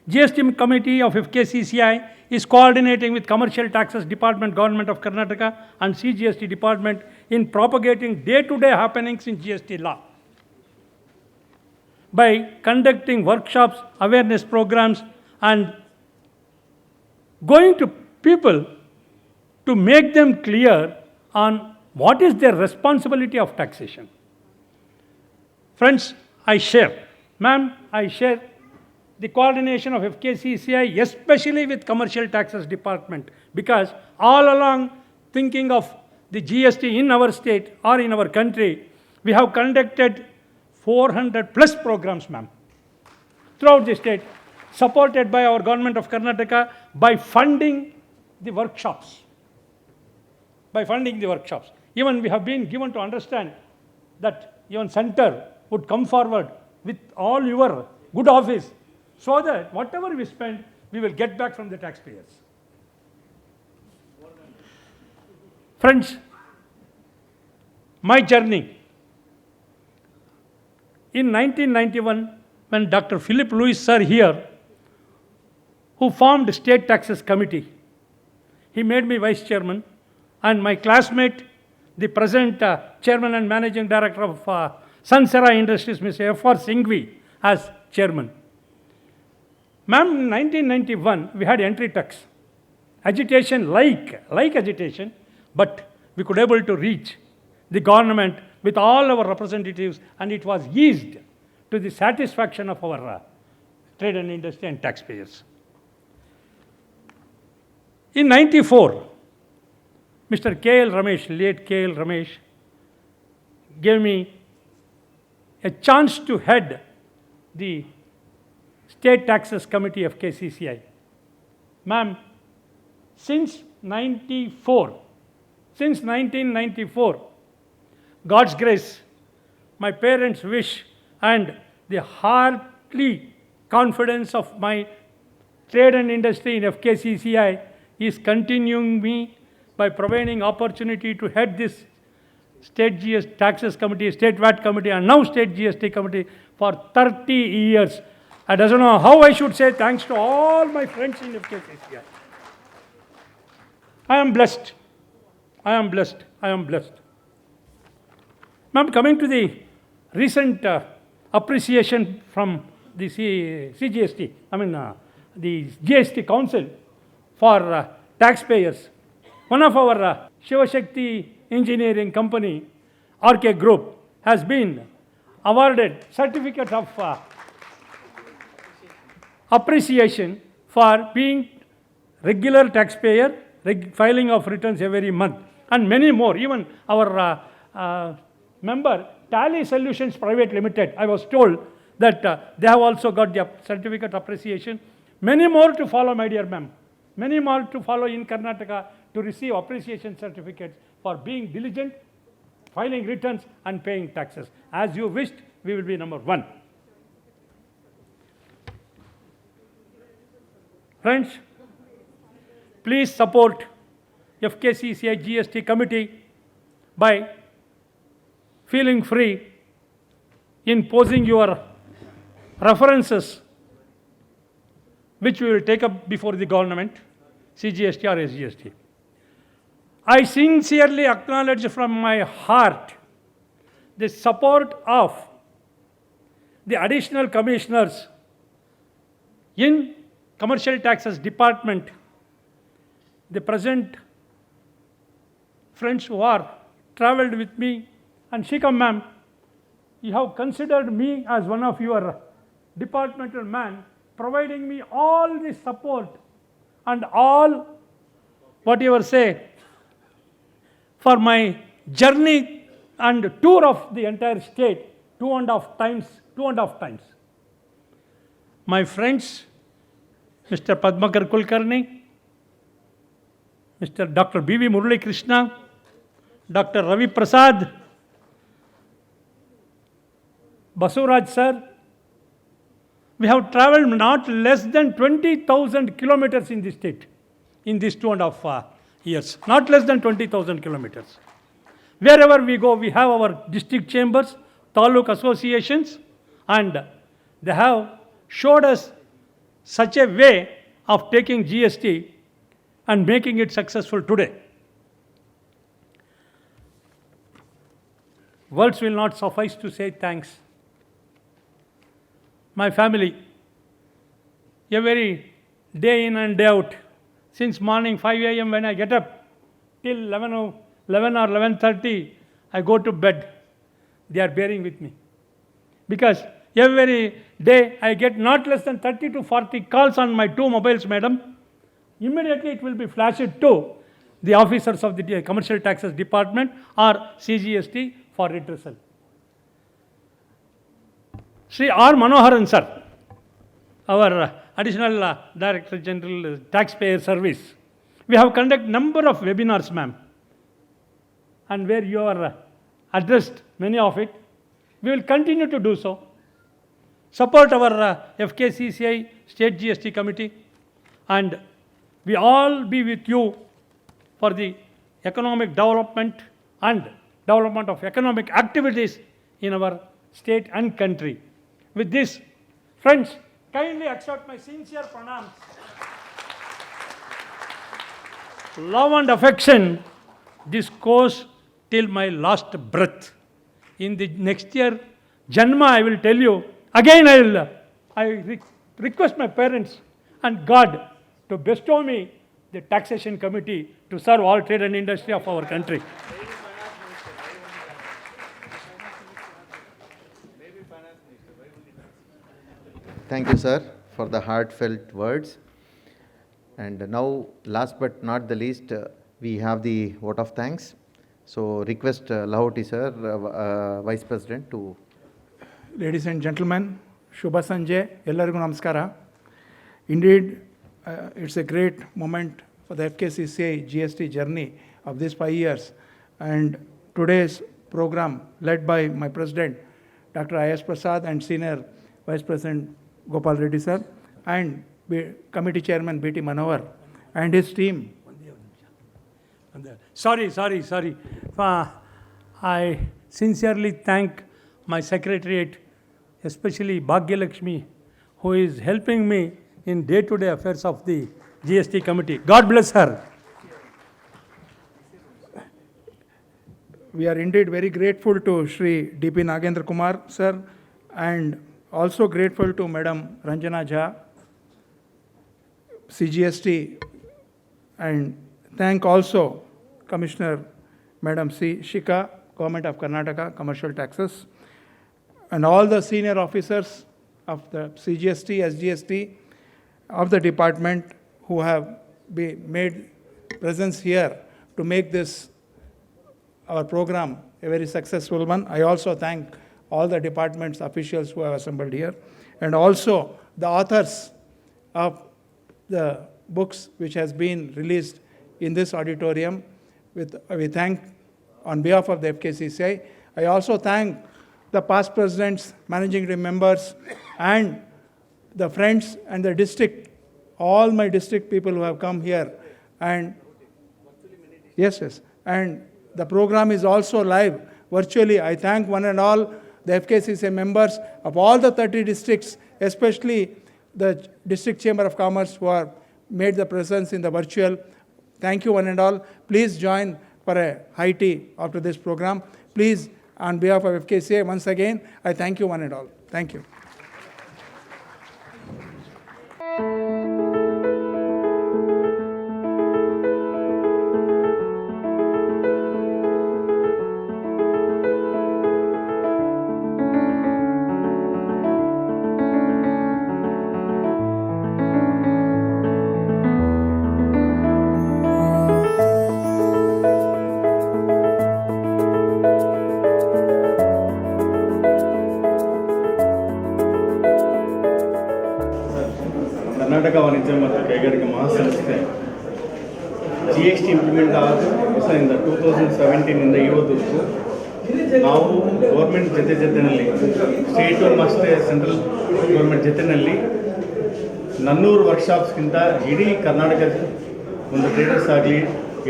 GST committee of FKCCI is coordinating with Commercial Taxes Department, Government of Karnataka and CGST Department in propagating day-to-day happenings in GST law by conducting workshops, awareness programs and going to people to make them clear on what is their responsibility of taxation. Friends, I share the coordination of FKCCI, especially with Commercial Taxes Department, because all along thinking of the GST in our state or in our country, we have conducted 400 plus programs, ma'am. throughout the state, supported by our government of Karnataka by funding the workshops. Even we have been given to understand that even center would come forward with all your good office so that whatever we spend, we will get back from the taxpayers. Friends, my journey in 1991, when Dr. Philip Lewis sir here, who formed State Taxes Committee, he made me vice chairman, and my classmate, the present chairman and managing director of Sansera Industries, Mr. F.R. Singhvi, as chairman. Ma'am, in 1991, we had entry tax. Agitation, like agitation, but we could able to reach the government with all our representatives, and it was eased to the satisfaction of our trade and industry and taxpayers. In 94, Mr. K.L. Ramesh, late K.L. Ramesh, gave me a chance to head the State Taxes Committee of FKCCI. Ma'am, since 1994, God's grace, my parents' wish, and the heartly confidence of my trade and industry in FKCCI is continuing me by providing opportunity to head this State GST Taxes Committee, State VAT Committee, and now State GST Committee for 30 years. I don't know how I should say thanks to all my friends in FKCCI. I am blessed. Ma'am, coming to the recent appreciation from the CGST, the GST Council for taxpayers. One of our Shivashakti engineering company, RK Group, has been awarded certificate of appreciation for being regular taxpayer, filing of returns every month, and many more. Even our member, Tally Solutions Private Limited, I was told that they have also got the certificate appreciation. Many more to follow, my dear ma'am. Many more to follow in Karnataka to receive appreciation certificates for being diligent, filing returns, and paying taxes. As you wished, we will be number one. Friends, please support FKCCI GST committee by feeling free in posing your references, which we will take up before the government, CGST or SGST. I sincerely acknowledge from my heart the support of the additional commissioners in Commercial Taxes Department, the present friends who are traveled with me, and Shikha ma'am, you have considered me as one of your departmental man, providing me all the support and all, whatever say, for my journey and tour of the entire state, 2.5 times. My friends, Mr. Padmakar Kulkarni, Mr. Dr. B.V. Murali Krishna, Dr. Ravi Prasad, Basuraj sir, we have traveled not less than 20,000 kilometers in this state in these 2.5 years. Not less than 20,000 kilometers. Wherever we go, we have our district chambers, taluk associations, and they have showed us such a way of taking GST and making it successful today. Words will not suffice to say thanks. My family, every day in and day out, since morning 5 a.m. when I get up, till 11 or 11:30, I go to bed. They are bearing with me. Because every day I get not less than 30 to 40 calls on my 2 mobiles, madam. Immediately it will be flashed to the officers of the Commercial Taxes Department or CGST for redressal. Sri R. Manoharan sir, our Additional Director General Taxpayer Service. We have conducted number of webinars, ma'am, and where you are addressed many of it. We will continue to do so. Support our FKCCI State GST Committee, and we all be with you for the economic development and development of economic activities in our state and country. With this, friends, kindly accept my sincere pranams. Love and affection, this goes till my last breath. In the next year, Janma, I will tell you, again I request my parents and God to bestow me the taxation committee to serve all trade and industry of our country. Thank you, sir, for the heartfelt words. And now, last but not the least, we have the vote of thanks. So, request Lahoti, sir, Vice President, to. Ladies and gentlemen, Shubha Sanjay, Ellarigu Namaskara. Indeed, it's a great moment for the FKCCI GST journey of these 5 years. And today's program, led by my President, Dr. I.S. Prasad, and Senior Vice President Gopal Reddy, sir, and Committee Chairman B.T. Manohar, and his team. Sorry. I sincerely thank my secretariat, especially Bhagya Lakshmi, who is helping me in day-to-day affairs of the GST committee. God bless her. We are indeed very grateful to Shri D.P. Nagendra Kumar, sir, and also grateful to Madam Ranjana Jha, CGST, and thank also Commissioner Madam C. Shika, Government of Karnataka, Commercial Taxes, and all the senior officers of the CGST, SGST, of the department who have made presence here to make this, our program, a very successful one. I also thank all the departments, officials who have assembled here, and also the authors of the books which has been released in this auditorium. We thank on behalf of the FKCCI. I also thank the past presidents, managing members, and the friends and the district, all my district people who have come here. And yes, and the program is also live virtually. I thank one and all the FKCCI members of all the 30 districts, especially the District Chamber of Commerce who have made the presence in the virtual. Thank you one and all. Please join for a high tea after this program. Please, on behalf of FKCCI, once again, I thank you one and all. Thank you. Karnataka ವಾಣಿಜ್ಯ ಮತ್ತು ಕೈಗಾರಿಕಾ ಮಹಾಸಂಸ್ಥೆ GST implement ಆದ 2017 ಇವತ್ತುವರೆಗೂ ನಾವು government ಜೊತೆಯಲ್ಲಿ state ಮತ್ತು central government ಜೊತೆಯಲ್ಲಿ 400 ವರ್ಕ್ಶಾಪ್ಸ್ಗಿಂತ ಇಡೀ ಕರ್ನಾಟಕದ ಒಂದು ಟ್ರೇಡರ್ಸ್ ಆಗಲಿ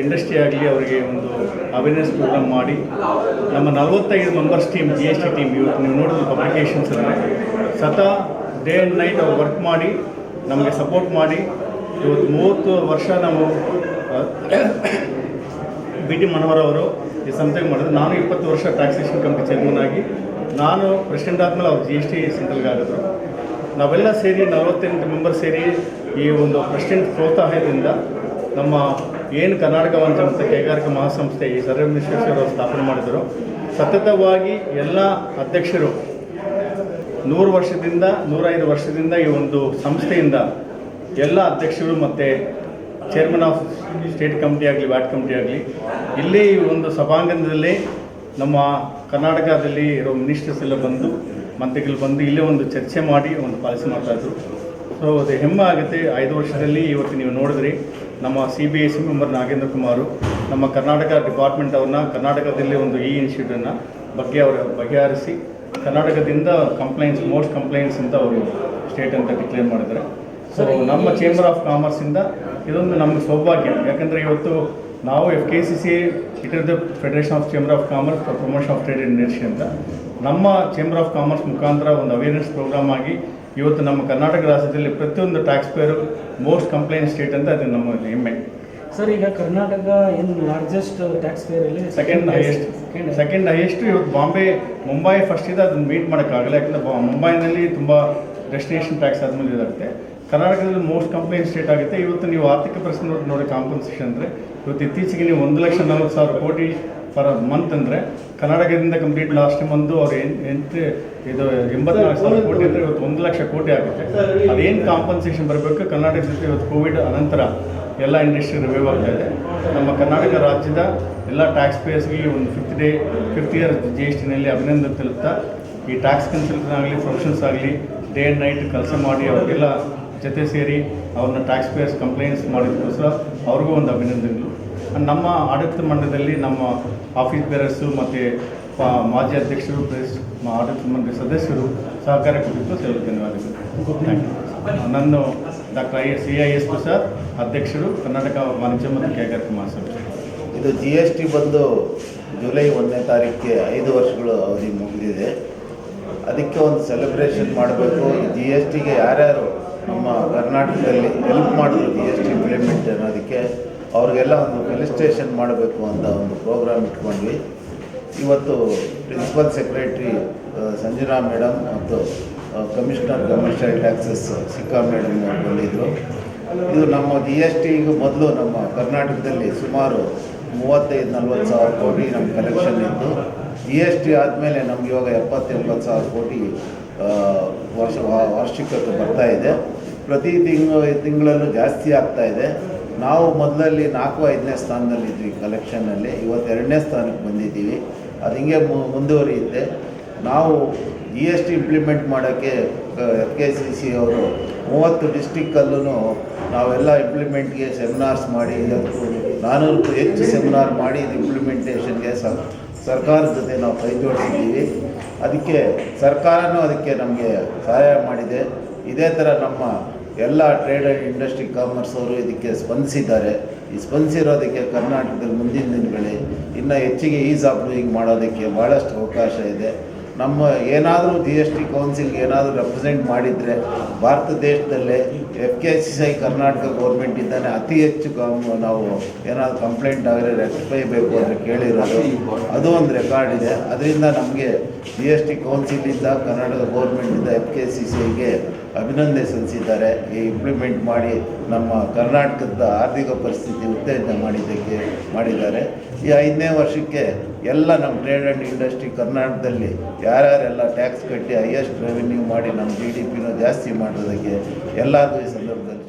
ಇಂಡಸ್ಟ್ರಿ ಆಗಲಿ ಅವರಿಗೆ ಒಂದು ಅವೇರ್ನೆಸ್ ಪ್ರೋಗ್ರಾಮ್ ಮಾಡಿ ನಮ್ಮ 45 ಮೆಂಬರ್ಸ್ ಟೀಮ್ GST ಟೀಮ್ ಇವತ್ತು ನೀವು ನೋಡಿದ ಪಬ್ಲಿಕೇಶನ್ಸಲ್ಲಿ ಸದಾ ಡೇ ಆ್ಯಂಡ್ ನೈಟ್ ಅವ್ರು ವರ್ಕ್ ಮಾಡಿ ನಮಗೆ ಸಪೋರ್ಟ್ ಮಾಡಿ ಇವತ್ತು 30 ವರ್ಷ ನಾವು B.T. ಮನೋಹರ್ ಅವರು ಈ ಸಂಸ್ಥೆಗೆ ಮಾಡಿದ್ರು. ನಾನು 20 ವರ್ಷ ಟ್ಯಾಕ್ಸೇಷನ್ ಕಮಿಟಿ ಚೇರ್ಮನ್ ಆಗಿ ನಾನು ಪ್ರೆಸಿಡೆಂಟ್ ಆದಮೇಲೆ ಅವ್ರು GST ಸೆಂಟ್ರಲ್ಗೆ ಆಗಿದ್ರು. ನಾವೆಲ್ಲ ಸೇರಿ 48 ಮೆಂಬರ್ ಸೇರಿ ಈ ಒಂದು ಪ್ರೆಸಿಡೆಂಟ್ ಪ್ರೋತ್ಸಾಹದಿಂದ ನಮ್ಮ ಏನು ಕರ್ನಾಟಕ ವಾಣಿಜ್ಯ ಮತ್ತು ಕೈಗಾರಿಕಾ ಮಹಾಸಂಸ್ಥೆ ಈ ಸರ್ ಎಂ ವಿಶ್ವೇಶ್ವರ ಅವರು ಸ್ಥಾಪನೆ ಮಾಡಿದರು. ಸತತವಾಗಿ ಎಲ್ಲ ಅಧ್ಯಕ್ಷರು 100 ವರ್ಷದಿಂದ 105 ವರ್ಷದಿಂದ ಈ ಒಂದು ಸಂಸ್ಥೆಯಿಂದ ಎಲ್ಲ ಅಧ್ಯಕ್ಷರು ಮತ್ತು ಚೇರ್ಮನ್ ಆಫ್ ಸ್ಟೇಟ್ ಕಮಿಟಿ ಆಗಲಿ ವ್ಯಾಟ್ ಕಮಿಟಿ ಆಗಲಿ ಇಲ್ಲಿ ಒಂದು ಸಭಾಂಗಣದಲ್ಲಿ ನಮ್ಮ ಕರ್ನಾಟಕದಲ್ಲಿ ಇರೋ ಮಿನಿಸ್ಟರ್ಸ್ ಎಲ್ಲ ಬಂದು ಮಂತ್ರಿಗಳು ಬಂದು ಇಲ್ಲೇ ಒಂದು ಚರ್ಚೆ ಮಾಡಿ ಒಂದು ಪಾಲಿಸಿ ಮಾಡ್ತಾಯಿದ್ರು. ಸೊ ಅದು ಹೆಮ್ಮೆ ಆಗುತ್ತೆ. 5 ವರ್ಷದಲ್ಲಿ ಇವತ್ತು ನೀವು ನೋಡಿದ್ರಿ ನಮ್ಮ CBSE ಮೆಂಬರ್ ನಾಗೇಂದ್ರ ಕುಮಾರು ನಮ್ಮ ಕರ್ನಾಟಕ ಡಿಪಾರ್ಟ್ಮೆಂಟ್ ಅವ್ರನ್ನ ಕರ್ನಾಟಕದಲ್ಲಿ ಒಂದು ಇನ್ಸ್ಟಿಟ್ಯೂಟನ್ನು ಬಗೆಹರಿಸಿ ಕರ್ನಾಟಕದಿಂದ ಮೋಸ್ಟ್ ಕಂಪ್ಲೇಂಟ್ಸ್ ಅಂತ ಅವರು ಸ್ಟೇಟ್ ಅಂತ ಡಿಕ್ಲೇರ್ ಮಾಡಿದ್ದಾರೆ. ಸೊ ನಮ್ಮ ಚೇಂಬರ್ ಆಫ್ ಕಾಮರ್ಸಿಂದ ಇದೊಂದು ನಮಗೆ ಸೌಭಾಗ್ಯ. ಯಾಕಂದರೆ ಇವತ್ತು ನಾವು FKCCI it is the federation of chamber of commerce for promotion of trade and industry ಅಂತ ನಮ್ಮ ಚೇಂಬರ್ ಆಫ್ ಕಾಮರ್ಸ್ ಮುಖಾಂತರ ಒಂದು ಅವೇರ್ನೆಸ್ ಪ್ರೋಗ್ರಾಮ್ ಆಗಿ ಇವತ್ತು ನಮ್ಮ ಕರ್ನಾಟಕ ರಾಜ್ಯದಲ್ಲಿ ಪ್ರತಿಯೊಂದು tax payer most complaint state ಅಂತ ಅದು ನಮ್ಮ ಹೆಮ್ಮೆ. ಸರ್, ಈಗ ಕರ್ನಾಟಕ ಇನ್ ಲಾರ್ಜೆಸ್ಟ್ ಟ್ಯಾಕ್ಸ್ ಪೇಯರಲ್ಲಿ ಸೆಕೆಂಡ್ ಹೈಯೆಸ್ಟ್ ಇವತ್ತು ಮುಂಬೈ ಫಸ್ಟ್ ಇದೆ, ಅದನ್ನು ಮೀಟ್ ಮಾಡೋಕ್ಕಾಗಲ್ಲ. ಯಾಕಂದರೆ ಮುಂಬೈನಲ್ಲಿ ತುಂಬ ಡೆಸ್ಟಿನೇಷನ್ ಟ್ಯಾಕ್ಸ್ ಆದಮೇಲೆ ಇದಾಗುತ್ತೆ. ಕರ್ನಾಟಕದಲ್ಲಿ ಮೋಸ್ಟ್ ಕಂಪ್ಲೇಂಟ್ ಸ್ಟೇಟ್ ಆಗುತ್ತೆ. ಇವತ್ತು ನೀವು ಆರ್ಥಿಕ ಪರಿಸ್ಥಿತಿ ನೋಡಿ ಕಾಂಪನ್ಸೇಷನ್ ಅಂದರೆ ಇವತ್ತು ಇತ್ತೀಚೆಗೆ ನೀವು 1,40,000 ಕೋಟಿ ಪರ್ ಮಂತ್ ಅಂದರೆ ಕರ್ನಾಟಕದಿಂದ ಕಂಪ್ಲೀಟ್ ಲಾಸ್ಟ್ ಮಂದು ಅವ್ರು 84,000 ಕೋಟಿ ಅಂದರೆ ಇವತ್ತು 1,00,000 ಕೋಟಿ ಆಗುತ್ತೆ. ಅದೇನು ಕಾಂಪನ್ಸೇಷನ್ ಬರಬೇಕು ಕರ್ನಾಟಕದಲ್ಲಿ ಇವತ್ತು ಕೋವಿಡ್ ಅನಂತರ ಎಲ್ಲ ಇಂಡಸ್ಟ್ರಿ ರಿವೈವ್ ಆಗ್ತಾ ಇದೆ. ನಮ್ಮ ಕರ್ನಾಟಕ ರಾಜ್ಯದ ಎಲ್ಲ ಟ್ಯಾಕ್ಸ್ ಪೇಯರ್ಸ್ಗೆ ಒಂದು ಫಿಫ್ತ್ ಇಯರ್ GSTನಲ್ಲಿ ಅಭಿನಂದನೆ ತಲುಪ್ತಾ ಈ ಟ್ಯಾಕ್ಸ್ ಕನ್ಸಲ್ಟೆಂಟ್ ಆಗಲಿ ಪ್ರೊಫೆಷನ್ಸ್ ಆಗಲಿ ಡೇ ಆ್ಯಂಡ್ ನೈಟ್ ಕೆಲಸ ಮಾಡಿ ಅವ್ರಿಗೆಲ್ಲ ಜೊತೆ ಸೇರಿ ಅವ್ರನ್ನ ಟ್ಯಾಕ್ಸ್ ಪೇಯರ್ಸ್ ಕಂಪ್ಲೇಂಟ್ಸ್ ಮಾಡಿದಕ್ಕೋಸ್ಕರ ಅವ್ರಿಗೂ ಒಂದು ಅಭಿನಂದನೆಗಳು. ನಮ್ಮ ಆಡಳಿತ ಮಂಡಲದಲ್ಲಿ ನಮ್ಮ ಆಫೀಸ್ ಬೇರರ್ಸು ಮತ್ತು ಮಾಜಿ ಅಧ್ಯಕ್ಷರು ಪ್ಲಸ್ ಆಡಳಿತ ಮಂಡಳಿ ಸದಸ್ಯರು ಸಹಕಾರ ಕೊಟ್ಟಿದ್ದು ಕೆಲವು ಧನ್ಯವಾದಗಳು. Thank you. ನಾನು ಡಾಕ್ಟರ್ CIS ಪ್ರಸಾದ್, ಅಧ್ಯಕ್ಷರು ಕರ್ನಾಟಕ ವಾಣಿಜ್ಯ ಮತ್ತು ಕೈಗಾರಿಕಾ ಮಹಾಸಭೆ. ಇದು GST ಬಂದು ಜುಲೈ 1ನೇ ತಾರೀಕಿಗೆ 5 ವರ್ಷಗಳು ಅವಧಿ ಮುಗಿದಿದೆ. ಅದಕ್ಕೆ ಒಂದು ಸೆಲೆಬ್ರೇಷನ್ ಮಾಡಬೇಕು. GSTಗೆ ಯಾರ್ಯಾರು ನಮ್ಮ ಕರ್ನಾಟಕದಲ್ಲಿ ಹೆಲ್ಪ್ ಮಾಡಿದ್ರು GST ಇಂಪ್ಲಿಮೆಂಟ್ ಅನ್ನೋದಕ್ಕೆ ಅವ್ರಿಗೆಲ್ಲ ಒಂದು ಫೆಲಿಸ್ಟೇಷನ್ ಮಾಡಬೇಕು ಅಂತ ಒಂದು ಪ್ರೋಗ್ರಾಮ್ ಇಟ್ಕೊಂಡ್ವಿ. ಇವತ್ತು ಪ್ರಿನ್ಸಿಪಲ್ ಸೆಕ್ರೆಟ್ರಿ ಸಂಜನಾ ಮೇಡಮ್ ಮತ್ತು ಕಮಿಷನರ್ ಕಮರ್ಷಿಯಲ್ ಟ್ಯಾಕ್ಸಸ್ ಶಿಖಾ ಮೇಡಮ್ ಅವರು ಬಂದಿದ್ದರು. ಇದು ನಮ್ಮ GSTಗೂ ಮೊದಲು ನಮ್ಮ ಕರ್ನಾಟಕದಲ್ಲಿ ಸುಮಾರು 35-40 ಸಾವಿರ ಕೋಟಿ ನಮ್ಮ ಕಲೆಕ್ಷನ್ ಇತ್ತು. GST ಆದಮೇಲೆ ನಮ್ಗೆ ಇವಾಗ 70-80 ಸಾವಿರ ಕೋಟಿ ವಾರ್ಷಿಕತೆ ಬರ್ತಾ ಇದೆ. ಪ್ರತಿ ತಿಂಗಳಲ್ಲೂ ಜಾಸ್ತಿ ಆಗ್ತಾ ಇದೆ. ನಾವು ಮೊದಲಲ್ಲಿ 4-5ನೇ ಸ್ಥಾನದಲ್ಲಿದ್ವಿ ಕಲೆಕ್ಷನ್ನಲ್ಲಿ, ಇವತ್ತು 2ನೇ ಸ್ಥಾನಕ್ಕೆ ಬಂದಿದ್ದೀವಿ. ಅದು ಹಿಂಗೆ ಮುಂದುವರಿಯುತ್ತೆ. ನಾವು GST ಇಂಪ್ಲಿಮೆಂಟ್ ಮಾಡೋಕ್ಕೆ FKCCI ಅವರು 30 ಡಿಸ್ಟಿಕ್ಕಲ್ಲೂ ನಾವೆಲ್ಲ ಇಂಪ್ಲಿಮೆಂಟ್ಗೆ ಸೆಮಿನಾರ್ಸ್ ಮಾಡಿ 400ಕ್ಕೂ ಹೆಚ್ಚು ಸೆಮಿನಾರ್ ಮಾಡಿ ಇದು ಇಂಪ್ಲಿಮೆಂಟೇಷನ್ಗೆ ಸರ್ಕಾರದ ಜೊತೆ ನಾವು ಕೈ ಜೋಡಿಸಿದ್ದೀವಿ. ಅದಕ್ಕೆ ಸರ್ಕಾರನೂ ಅದಕ್ಕೆ ನಮಗೆ ಸಹಾಯ ಮಾಡಿದೆ. ಇದೇ ಥರ ನಮ್ಮ ಎಲ್ಲ ಟ್ರೇಡ್ ಆ್ಯಂಡ್ ಇಂಡಸ್ಟ್ರಿ ಕಾಮರ್ಸ್ ಅವರು ಇದಕ್ಕೆ ಸ್ಪಂದಿಸಿದ್ದಾರೆ. ಈ ಸ್ಪಂದಿಸಿರೋದಕ್ಕೆ ಕರ್ನಾಟಕದಲ್ಲಿ ಮುಂದಿನ ದಿನಗಳಲ್ಲಿ ಇನ್ನೂ ಹೆಚ್ಚಿಗೆ ಈಸ್ ಆಫ್ ಡೂಯಿಂಗ್ ಮಾಡೋದಕ್ಕೆ ಭಾಳಷ್ಟು ಅವಕಾಶ ಇದೆ. ನಮ್ಮ ಏನಾದರೂ GST ಕೌನ್ಸಿಲ್ಗೆ ಏನಾದರೂ ರೆಪ್ರೆಸೆಂಟ್ ಮಾಡಿದರೆ ಭಾರತ ದೇಶದಲ್ಲೇ FKCCI ಕರ್ನಾಟಕ ಗೌರ್ಮೆಂಟಿಂದನೇ ಅತಿ ಹೆಚ್ಚು ನಾವು ಏನಾದರೂ ಕಂಪ್ಲೇಂಟ್ ಆದರೆ ರೆಕ್ಟಿಫೈ ಬೇಕು ಅಂದರೆ ಕೇಳಿರೋದು ಅದು ಒಂದು ರೆಕಾರ್ಡ್ ಇದೆ. ಅದರಿಂದ ನಮಗೆ GST ಕೌನ್ಸಿಲಿಂದ ಕರ್ನಾಟಕ ಗೌರ್ಮೆಂಟಿಂದ FKCCIಗೆ ಅಭಿನಂದನೆ ಸಲ್ಲಿಸಿದ್ದಾರೆ. ಈ ಇಂಪ್ಲಿಮೆಂಟ್ ಮಾಡಿ ನಮ್ಮ ಕರ್ನಾಟಕದ ಆರ್ಥಿಕ ಪರಿಸ್ಥಿತಿ ಉತ್ತೇಜನ ಮಾಡಿದ್ದಾರೆ. ಈ 5ನೇ ವರ್ಷಕ್ಕೆ ಎಲ್ಲ ನಮ್ಮ ಟ್ರೇಡ್ ಆ್ಯಂಡ್ ಇಂಡಸ್ಟ್ರಿ ಕರ್ನಾಟಕದಲ್ಲಿ ಯಾರ್ಯಾರೆಲ್ಲ ಟ್ಯಾಕ್ಸ್ ಕಟ್ಟಿ ಹೈಯೆಸ್ಟ್ ರೆವಿನ್ಯೂ ಮಾಡಿ ನಮ್ಮ GDPನೂ ಜಾಸ್ತಿ ಮಾಡೋದಕ್ಕೆ ಎಲ್ಲರಿಗೂ ಈ ಸಂದರ್ಭದಲ್ಲಿ